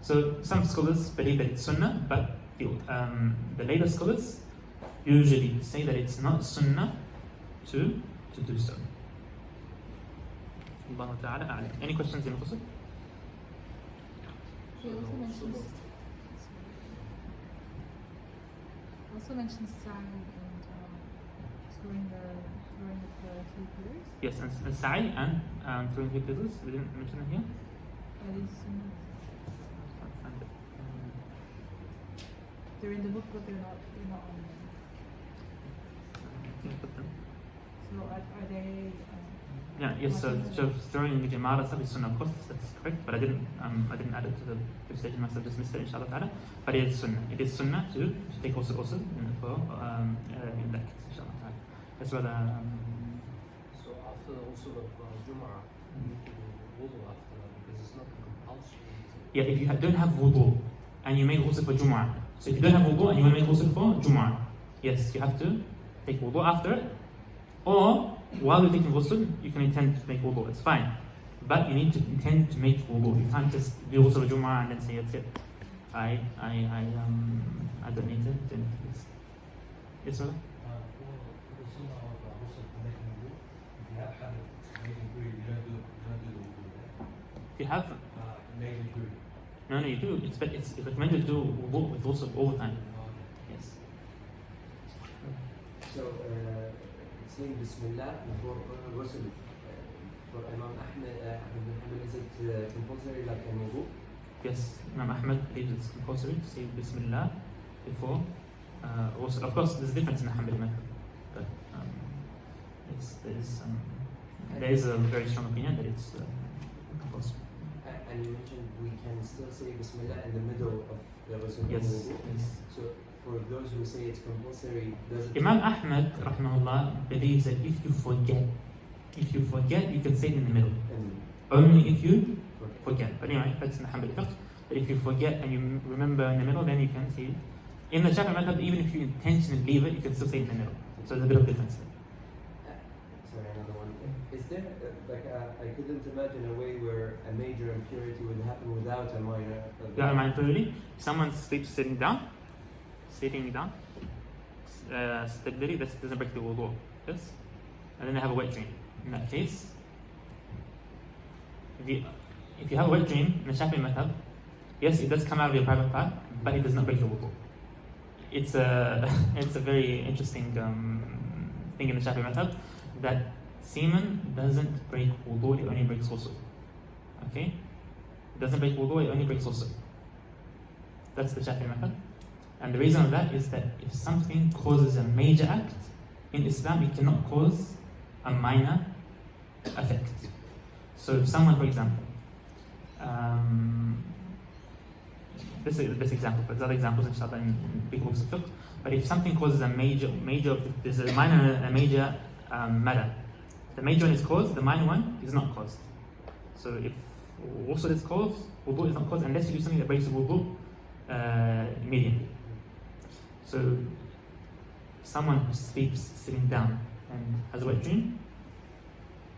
So some scholars believe that it's sunnah, but the later scholars usually say that it's not sunnah to do so. Allah Ta'ala a'lam. Any questions in Ghusl? He also mentions sa'i and during the 3 periods. Yes, and sa'i and during 3 periods. We didn't mention it here. That is sunnah. They're in the book, but they're not on them. So are they? Yes. So during the Jama'ah stuff is sunnah, of course, that's correct. But I didn't add it to the presentation myself. Just missed it, inshallah ta'ala. But it is sunnah. It is sunnah to take also for in that case, inshallah ta'ala. That's what. So after the ghusl of Jum'ah, you need to do wudu after that because it's not compulsory. Yeah, if you don't have wudu and you make ghusl for Jum'ah. So if you don't have wudu and you want to make ghusl for Jum'ah, yes, you have to take wudu after it. Or while you're taking ghusl, you can intend to make wudu. It's fine, but you need to intend to make wudu. You can't just do ghusl for Jum'ah and then say that's it. I don't need to do this. Yes, sir. If you have no, you do. It's recommended to do wudu with ghusl all the time. Yes. So saying Bismillah before ghusl For Imam Ahmed, Abdul-Rahman, is it compulsory like a wudu? Yes, Imam Ahmed believes it's compulsory to say Bismillah before. Also, of course, there's a difference in the Hanbali method, but there is a very strong opinion that it's compulsory. And you mentioned we can still say Bismillah in the middle of the Ghusl. Yes, wudu. yes. So for those who say it's compulsory, does it? Imam Ahmed, rahimahullah, believes that if you forget, you can say it in the middle. Only if you forget. But anyway, that's in the Hanbali Fiqh. But if you forget and you remember in the middle, then you can say it. In the Shafi'i method, even if you intentionally leave it, you can still say it in the middle. So there's a bit of difference there. Sorry, another one. Is there I couldn't imagine a way where a major impurity would happen without a minor? Yeah, mindfully. If someone sleeps sitting down, steadily, that doesn't break the wudu. Yes? And then they have a wet dream. In that case, if you have a wet dream in the Shafi'i method, yes, it does come out of your private part, but it does not break your wudu. It's a very interesting thing in the Shafi'i method that semen doesn't break wudu, it only breaks ghusl. Okay? It doesn't break wudu, it only breaks ghusl. That's the Shafi'i method. And the reason of that is that if something causes a major act, in Islam it cannot cause a minor effect. So if someone, for example, this is the best example, but there's other examples inshallah in big books of fiqh. But if something causes a major, there's a minor and a major matter. The major one is caused, the minor one is not caused. So if ghusl is caused, wudu is not caused unless you do something that breaks the wudu immediately. So someone who sleeps sitting down and has a wet dream,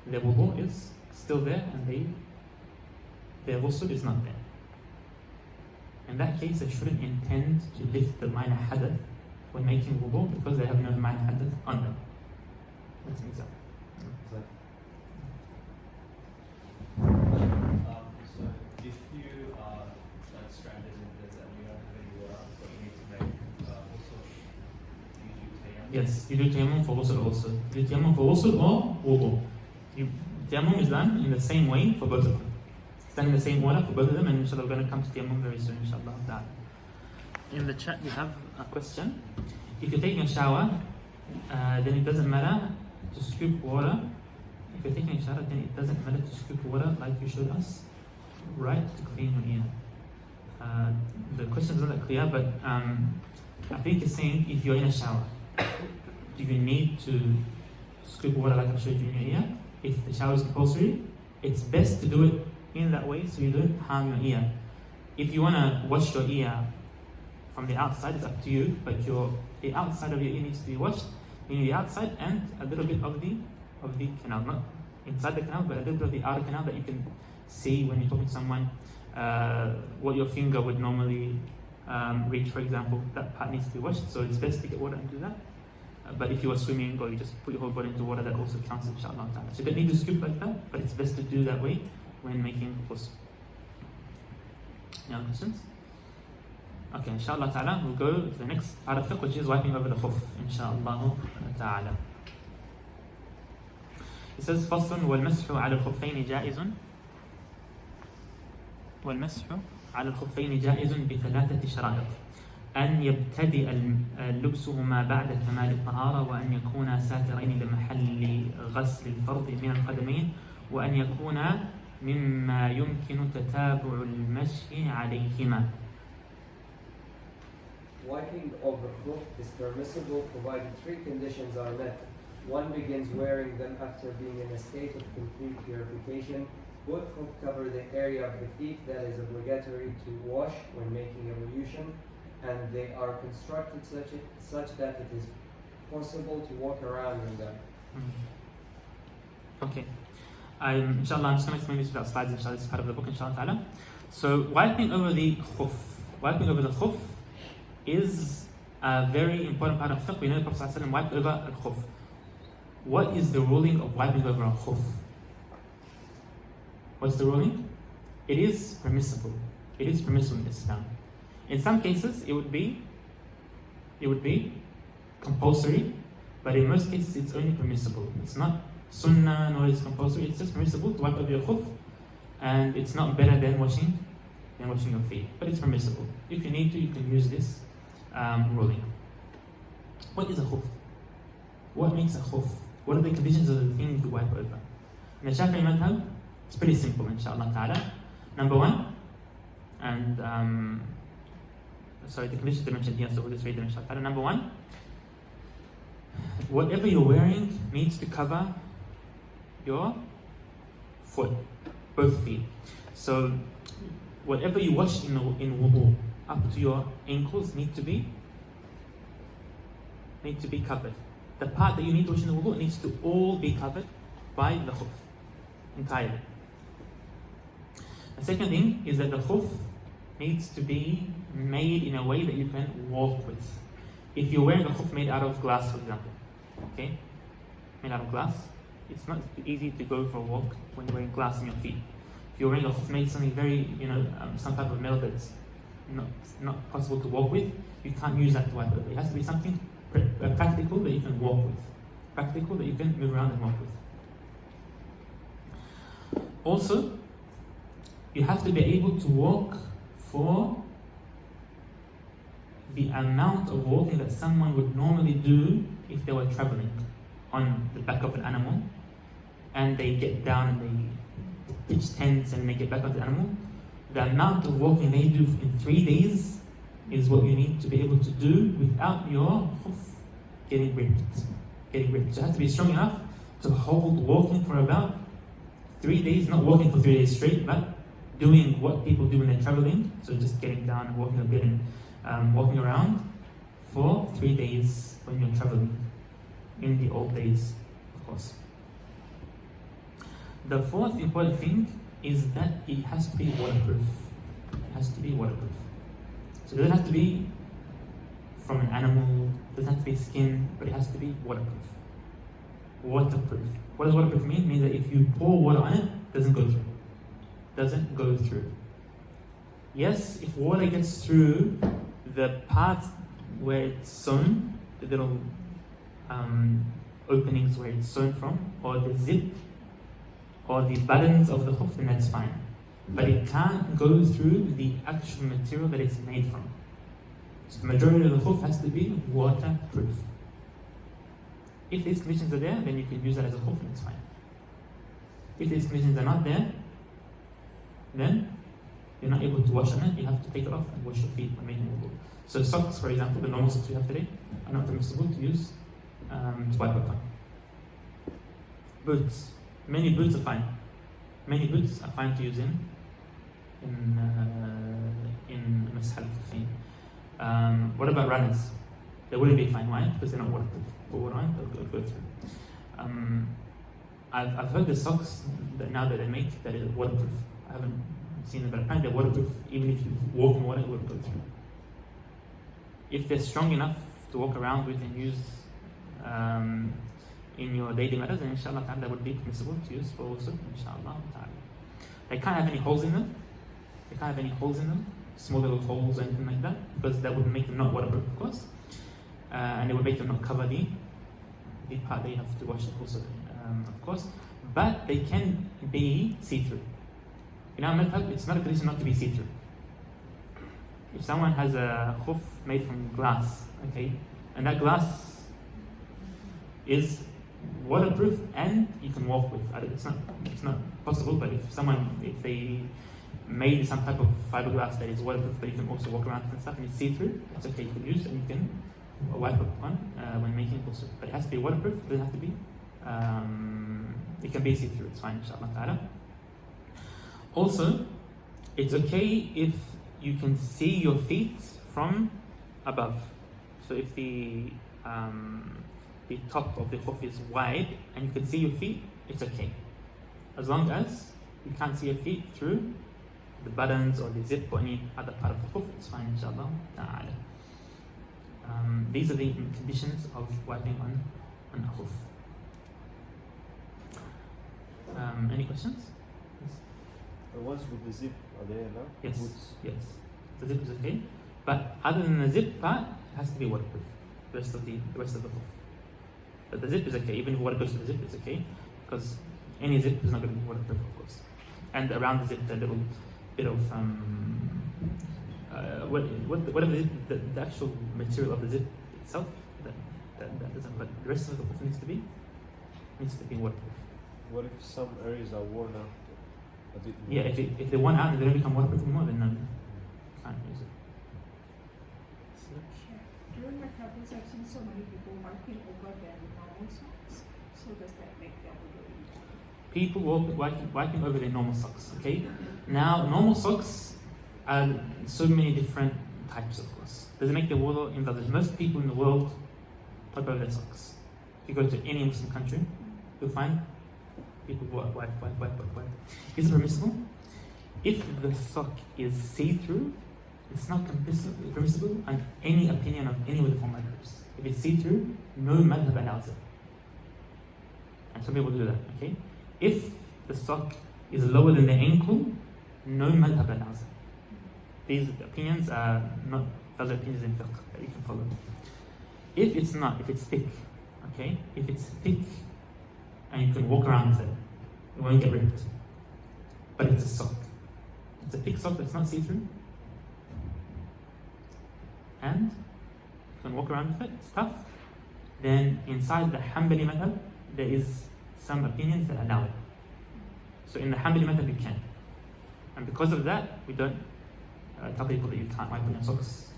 their wudu is still there and their ghusl is not there. In that case, they shouldn't intend to lift the minor hadath when making wudu because they have no minor hadath on them. That's an example. So if you are like stranded in the desert and you don't have any water, but you need to make also, do you do tayammum? Yes, you do tayammum for ghusl also. You do tayammum for ghusl or wudu. Tayammum is done in the same way for both of them. It's done in the same order for both of them, and inshallah we're going to come to tayammum very soon, inshallah. In the chat we have a question. If you're taking a shower, then it doesn't matter to scoop water. If you're taking a shower, then it doesn't matter to scoop water like you showed us, right, to clean your ear. The question is not that clear, but I think it's saying if you're in a shower, do you need to scoop water like I showed you in your ear? If the shower is compulsory, it's best to do it in that way so you don't harm your ear. If you want to wash your ear from the outside, it's up to you, but the outside of your ear needs to be washed, meaning the outside and a little bit of the canal, not inside the canal, but a little bit of the outer canal that you can see when you're talking to someone, what your finger would normally reach, for example. That part needs to be washed, so it's best to get water and do that. But if you are swimming or you just put your whole body into water, that also counts, inshallah. So you don't need to scoop like that, but it's best to do that way when making ghusl. Any other questions? Okay, inshallah ta'ala, we'll go to the next part of fiqh, which is wiping over the khuf, inshallah ta'ala. It says, فصل والمسح على الخفين جائز والمسح على الخفين جائز بثلاثة شرائط. أن يبتدئ لبسهما بعد كمال الطهارة، وأن يكونا ساترين لمحل غسل الفرض من القدمين، وأن يكونا مما يمكن تتابع المشي عليهما. Wiping over Khuff is permissible provided three conditions are met. One begins wearing them after being in a state of complete purification. Both Khuff cover the area of the feet that is obligatory to wash when making ablution, and they are constructed such that it is possible to walk around in them. Okay. Inshallah, I'm just going to explain this without slides, inshallah. This is part of the book, inshallah ta'ala. So, wiping over the khuf is a very important part of fiqh. We know the Prophet ﷺ wiped over a khuf. What is the ruling of wiping over a khuf? What's the ruling? It is permissible. It is permissible in Islam. In some cases, it would be compulsory, but in most cases, it's only permissible. It's not sunnah nor is it compulsory. It's just permissible to wipe over your khuf, and it's not better than washing your feet, but it's permissible. If you need to, you can use this ruling. What is a khuf? What makes a khuf? What are the conditions of the thing you wipe over? In the Shafi'i madhab, it's pretty simple, inshallah ta'ala. Number one, and the conditions I mentioned here, so we'll just read them inshallah ta'ala. Number one, whatever you're wearing needs to cover your foot, both feet. So whatever you wash in wudu up to your ankles need to be covered. The part that you need to wash in the wudu needs to all be covered by the khuf entirely. The second thing is that the khuf needs to be made in a way that you can walk with. If you're wearing a khuf made out of glass, for example, okay, made out of glass, it's not easy to go for a walk when you're wearing glass on your feet. If you're wearing a khuf made something very, some type of metal that's not possible to walk with, you can't use that to wipe over. It has to be something practical that you can walk with, practical that you can move around and walk with. Also, you have to be able to walk for the amount of walking that someone would normally do if they were traveling on the back of an animal, and they get down and they pitch tents and they get back on the animal. The amount of walking they do in 3 days is what you need to be able to do without your khuf getting ripped. So you have to be strong enough to hold walking for about 3 days, not walking for 3 days straight, but doing what people do when they're traveling. So just getting down and walking a bit and walking around for 3 days when you're traveling, in the old days, of course. The fourth important thing is that it has to be waterproof. It has to be waterproof. So it doesn't have to be from an animal, it doesn't have to be skin, but it has to be waterproof. Waterproof. What does waterproof mean? It means that if you pour water on it, it doesn't go through. Doesn't go through. Yes, if water gets through the part where it's sewn, the little openings where it's sewn from, or the zip, or the buttons of the khuf, then that's fine. But it can't go through the actual material that it's made from. So the majority of the khuf has to be waterproof. If these conditions are there, then you can use that as a khuf and it's fine. If these conditions are not there, then you're not able to wash on it, you have to take it off and wash your feet when making wudu. So socks, for example, the normal socks we have today, are not permissible to use to wipe upon. Boots. Many boots are fine. Many boots are fine to use in Mash al-Khufayn. What about runners? They wouldn't be fine. Why? Because they're not waterproof. Put water on, they'll go through. I've heard the socks that now that they make that is waterproof. I haven't seen them, but apparently they're waterproof. Even if you walk in water, it won't go through. If they're strong enough to walk around with and use in your daily matters, then inshallah ta'ala that would be permissible to use for also, inshallah ta'ala. They can't have any holes in them. Small little holes or anything like that, because that would make them not waterproof, of course. And it would make them not cover the part that you have to wash it also, of course. But they can be see-through. In our madhab, it's not a condition not to be see-through. If someone has a khuf made from glass, okay, and that glass is waterproof and you can walk with. It's not possible, but if they made some type of fiberglass that is waterproof, but you can also walk around and stuff and it's see-through, it's okay, you can use and you can wipe upon when making it also. But it has to be waterproof, it doesn't have to be, it can be see-through, it's fine, inshallah ta'ala. Also, it's okay if you can see your feet from above. So if the top of the khuf is wide and you can see your feet, it's okay. As long as you can't see your feet through the buttons or the zip or any other part of the khuf, it's fine, inshallah ta'ala. These are the conditions of wiping on a khuf. Any questions? Yes. The ones with the zip, are they allowed? Yes, Boots? yes. The zip is okay. But other than the zip part, it has to be waterproof. The rest of the khuf. But the zip is okay. Even if water goes to the zip, it's okay. because any zip is not going to be waterproof, of course. And around the zip, a little bit of whatever the actual material of the zip itself, that doesn't. But the rest of the Khuf needs to be waterproof. What if some areas are worn out a bit more? Yeah, if they worn out and they don't become waterproof anymore, then no, you can't use it. During my travels, I've seen so many people wiping over their normal socks. So does that make them wudu? People wiping over their normal socks. Okay. Now, normal socks are so many different types, of course. Does it make the wudu invalid? Most people in the world wipe over their socks. If you go to any Muslim country, you'll find people wipe. Is it permissible? If the sock is see-through, it's not permissible on any opinion of any of the four madhabs. If it's see-through, no madhab allows it. And some people do that, okay? If the sock is lower than the ankle, no madhab allows it. These opinions are not valid opinions in fiqh that you can follow. If it's not, if it's thick, okay? If it's thick and you can walk around with it, it won't get ripped. But it's a sock. It's a thick sock that's not see-through. And you can walk around with it, it's tough. Then inside the Hanbali madhab, there is some opinions that allow it. So in the Hanbali madhab you can. And because of that, we don't tell people that you can't wipe on your socks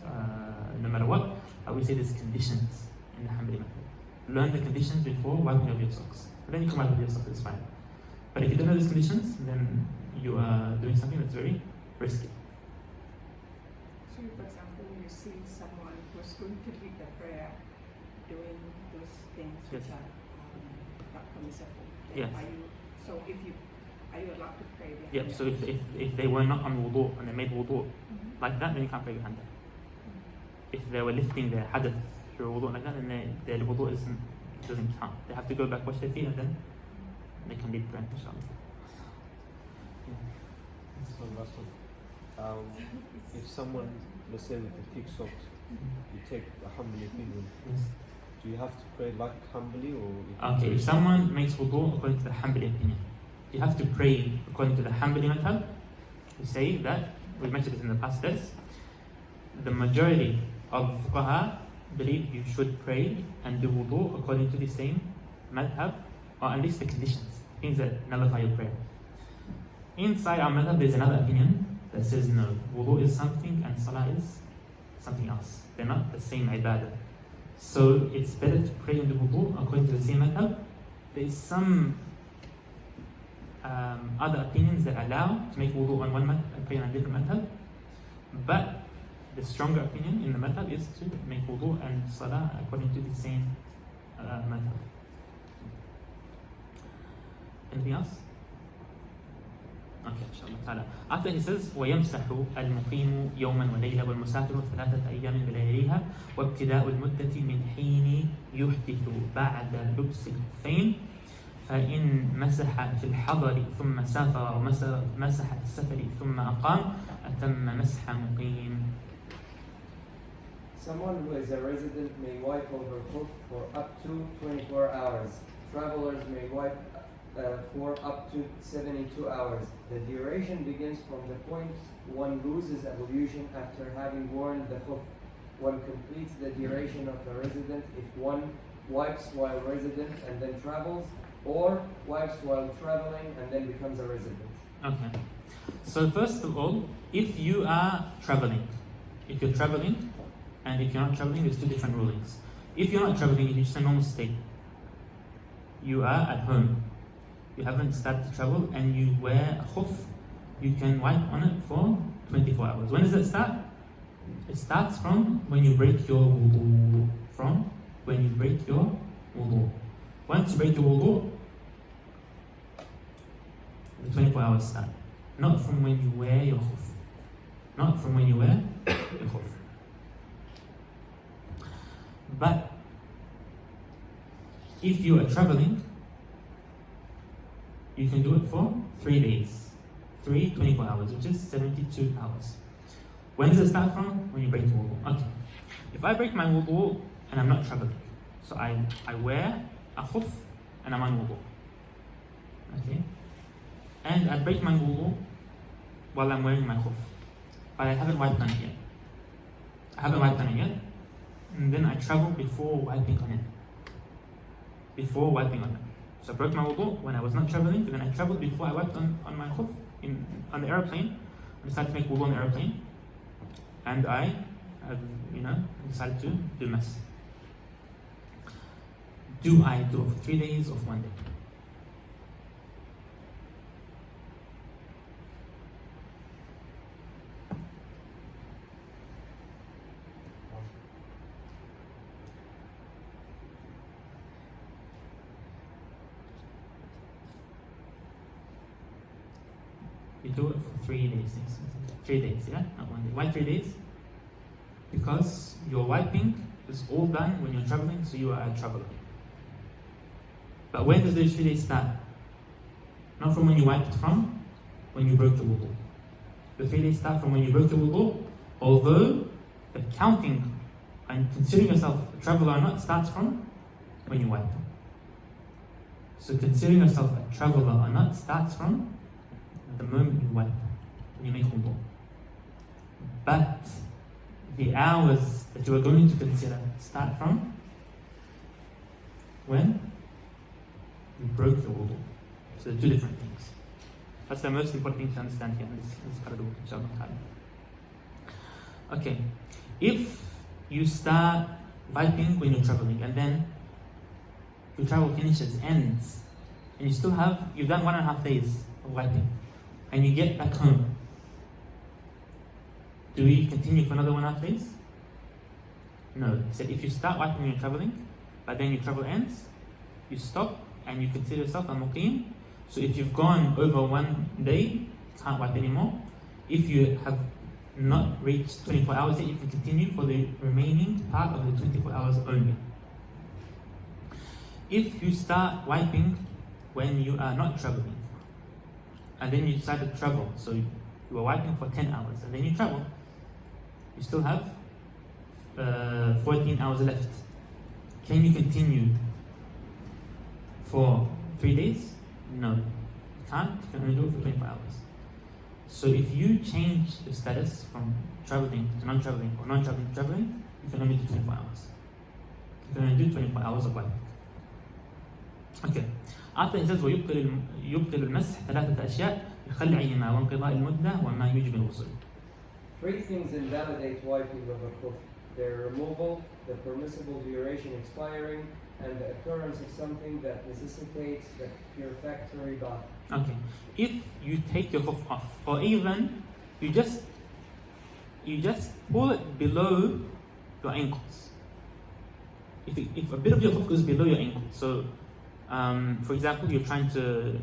no matter what. We say there's conditions in the Hanbali madhab. Learn the conditions before wiping over your socks. But then you can wipe over your socks, it's fine. But if you don't know these conditions, then you are doing something that's very risky. So, for example, you see someone who's going to lead the prayer doing those things which Yes. are not permissible. Then Yes. Are you allowed to pray behind Yep, them? so if they were not on wudu and they made wudu like that, then you can't pray behind them. If they were lifting their hadath through wudu like that, then their wudu doesn't count. They have to go back, wash their feet, and then they can lead prayer, inshallah. So last one. If someone, let's say with the thick socks, you take a Hanbali opinion, do you have to pray like Hanbali or? Okay, if someone makes wudu according to the Hanbali opinion, you have to pray according to the Hanbali madhab. We say that, we mentioned this in the past days, the majority of fuqaha believe you should pray and do wudu according to the same madhab, or at least the conditions, things that nullify your prayer. Inside our madhab, there's another opinion that says no, wudu is something and salah is something else. They're not the same ibadah. So it's better to pray and do wudu according to the same madhab. There is some other opinions that allow to make wudu on one madhab and pray on a different madhab. But the stronger opinion in the madhab is to make wudu and salah according to the same madhab. Anything else? Okay, inshallah ta'ala. After he says, وَيَمْسَحُ الْمُقِيمُ يَوْمًا وَلَيْلًا وَالْمُسَافِرُ ثَلَاثَةَ أَيَّامٍ بِلَيَالِيهَا وَابْتِدَاءُ الْمُدَّةِ مِنْ حِينِ يُحْدِثُ بَعْدَ لُبْسِ الْخُفَّيْنِ فإن مسح في الحضر ثم سافر ومسح في السفر ثم أقام أتم مسح مقيم. Someone who is a resident may wipe over Khuff for up to 24 hours. Travelers may wipe for up to 72 hours. The duration begins from the point one loses ablution after having worn the Khuff. One completes the duration of the resident if one wipes while resident and then travels, or wipes while traveling and then becomes a resident. Okay. So first of all, if you are traveling, and if you're not traveling, there's two different rulings. If you're not traveling, if you're just in a normal state, you are at home, you haven't started to travel, and you wear a Khuff, you can wipe on it for 24 hours. When does it start? It starts from when you break your wudu. Once you break your wudu, the 24 hours start. Not from when you wear your Khuff. But if you are traveling, you can do it for 3 days. 24 hours, which is 72 hours. When does it start from? When you break your wudu. Okay. If I break my wudu and I'm not traveling, so I wear a Khuff and I'm on wudu. Okay? And I break my wudu while I'm wearing my khuf. But I haven't wiped on it yet. And then I travel before wiping on it. So I broke my wudu when I was not traveling, and then I traveled before I wiped on my khuf on the airplane. I decided to make wudu on the airplane. And I decided to do mas. Do I do it for 3 days or for 1 day? You do it for 3 days. 3 days, yeah? Not 1 day. Why 3 days? Because your wiping is all done when you're traveling, so you are a traveler. But when does the 3 days start? Not from when you wiped, from when you broke the wudu. The 3 days start from when you broke the wudu, although the counting and considering yourself a traveler or not starts from when you wipe. So considering yourself a traveler or not starts from the moment you wipe, when you make wudu. But the hours that you are going to consider start from when you broke your wudu. So they're two different things. That's the most important thing to understand here in this part of the book, inshallah. Okay, if you start wiping when you're traveling and then your travel finishes, ends, and you've done 1.5 days of wiping, and you get back home, do we continue for another 1.5 days? No. He said if you start wiping when you're traveling, but then your travel ends, you stop and you consider yourself a muqim. So if you've gone over 1 day, you can't wipe anymore. If you have not reached 24 hours yet, you can continue for the remaining part of the 24 hours only. If you start wiping when you are not traveling, and then you decide to travel, so you are wiping for 10 hours, and then you travel, you still have 14 hours left. Can you continue for 3 days? No, you can't. You can only do it for 24 hours. So if you change the status from traveling to non-traveling or non-traveling to traveling, you can only do 24 hours. You can only do 24 hours of wiping. Okay. After it says ويبطل المسح 3 أشياء بخلعهما وانقضاء المدة وما يوجب الغسل. 3 things invalidate wiping of a khuff: their removal, the permissible duration expiring, and the occurrence of something that necessitates the purificatory bath. Okay. If you take your khuff off, or even you just pull it below your ankles. If a bit of your khuff goes below your ankle, so for example, you're trying to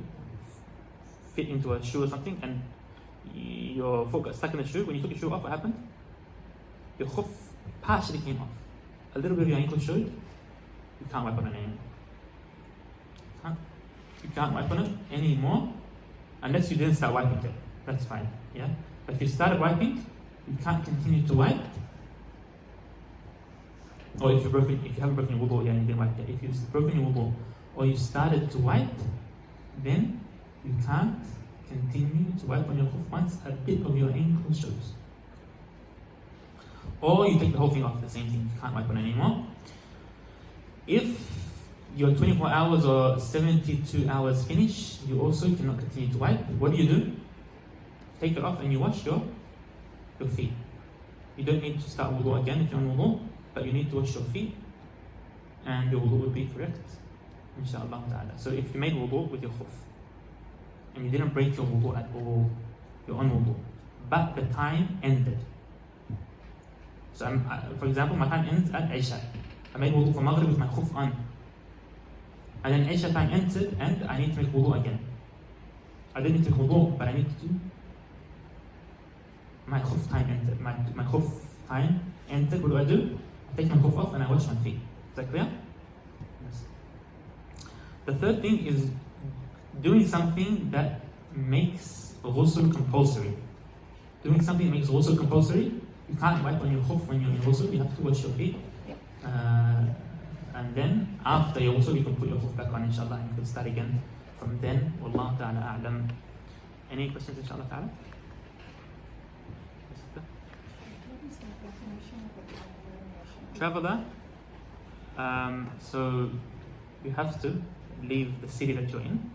fit into a shoe or something, and your foot got stuck in the shoe. When you took your shoe off, what happened? Your khuff partially came off. A little bit of your ankle showed. You can't wipe on it anymore. You can't wipe on it anymore unless you didn't start wiping it. That's fine. Yeah. But if you started wiping, you can't continue to wipe. Or if you haven't broken your wudu, yeah, you didn't wipe it. If you've broken your wudu or you started to wipe, then you can't continue to wipe on your khuff once a bit of your ankle shows. Or you take the whole thing off, the same thing. You can't wipe on it anymore. If your 24 hours or 72 hours finish, you also cannot continue to wipe. What do? Take it off and you wash your feet. You don't need to start wudu again if you're on wudu, but you need to wash your feet and your wudu will be correct, inshallah ta'ala. So if you made wudu with your khuff and you didn't break your wudu at all, you're on wudu, but the time ended. So for example, my time ends at Isha. I made wudu for Maghrib with my khuff on. And then Isha time entered and I need to make wudu again. I didn't need to make wudu, but I need to do my khuff time entered. My khuff time entered. What do? I take my khuff off and I wash my feet. Is that clear? Yes. The third thing is doing something that makes Ghusul compulsory. Doing something that makes Ghusul compulsory. You can't wipe on your khuff when you're in Ghusul. You have to wash your feet. And then after your wudu, you can put your khuff back on, inshallah, and you can start again from then. Wallahu ta'ala a'lam. Any questions inshallah ta'ala? What is the definition of a Traveler, so you have to leave the city that you're in.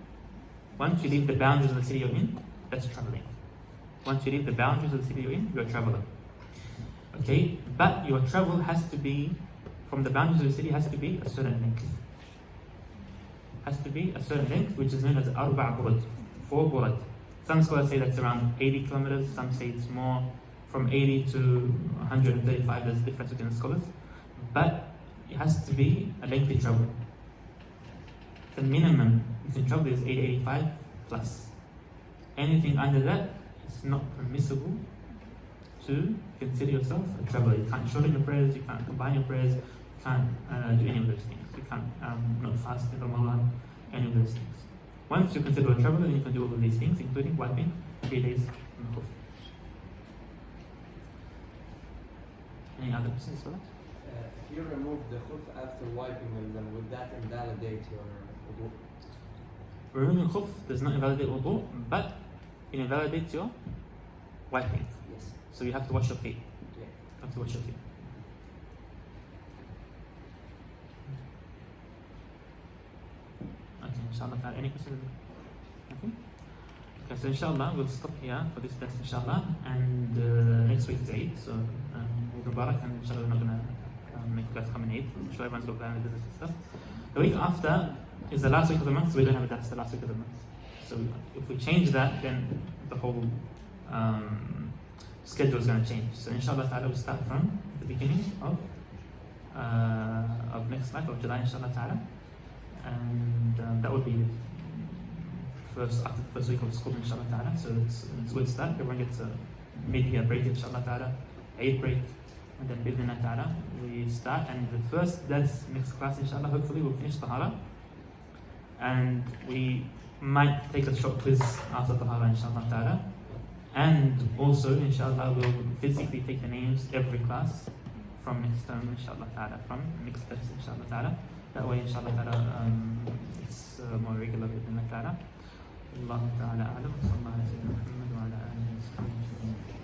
Once you leave the boundaries of the city you're in, that's traveling. Once you leave the boundaries of the city you're in, you're a traveler. Okay, but your travel has to be, from the boundaries of the city, has to be a certain length. Has to be a certain length, which is known as arba' burad, 4 burad. Some scholars say that's around 80 kilometers, some say it's more, from 80 to 135, there's a difference between the scholars. But it has to be a lengthy travel. The minimum you can travel is 885 plus. Anything under that, it's not permissible to consider yourself a traveler. You can't shorten your prayers, you can't combine your prayers, you can't do any of those things. You can't not fast in Ramadan, any of those things. Once you consider a traveler, then you can do all of these things, including wiping 3 days in Khuff. Any other questions for that? If you remove the Khuff after wiping them, then would that invalidate your wudu? Removing Khuff does not invalidate wudu, but it invalidates your wiping. Yes. So you have to wash your feet. Yeah. You have to wash your feet. Okay, inshallah. Any questions? Okay. Okay, so inshallah we'll stop here for this test, inshallah, and next week is Eid, so we'll Mubarak, and inshallah we're not going to make you guys come in Eid. I'm sure everyone's got planned business and stuff. The week after is the last week of the month, so we don't have a dance the last week of the month. So if we change that, then the whole schedule is going to change. So inshallah ta'ala we'll start from the beginning of next month, of July, inshallah ta'ala, and that would be after the first week of school, inshallah ta'ala. So it's a good start. Everyone gets a mid-year break, inshallah ta'ala, Eid break, and then bidnillah ta'ala we start. And the first next class, inshallah, hopefully we'll finish Tahara, and we might take a short quiz after Tahara, inshallah ta'ala. And also, inshallah, we'll physically take the names every class from next term, inshallah ta'ala, from next test, inshallah ta'ala. That way, inshallah ta'ala, it's more regular, bidnillah ta'ala. الله تعالى أعلم. صلى الله عليه وسلم محمد وعلى آله وصحبه وسلم.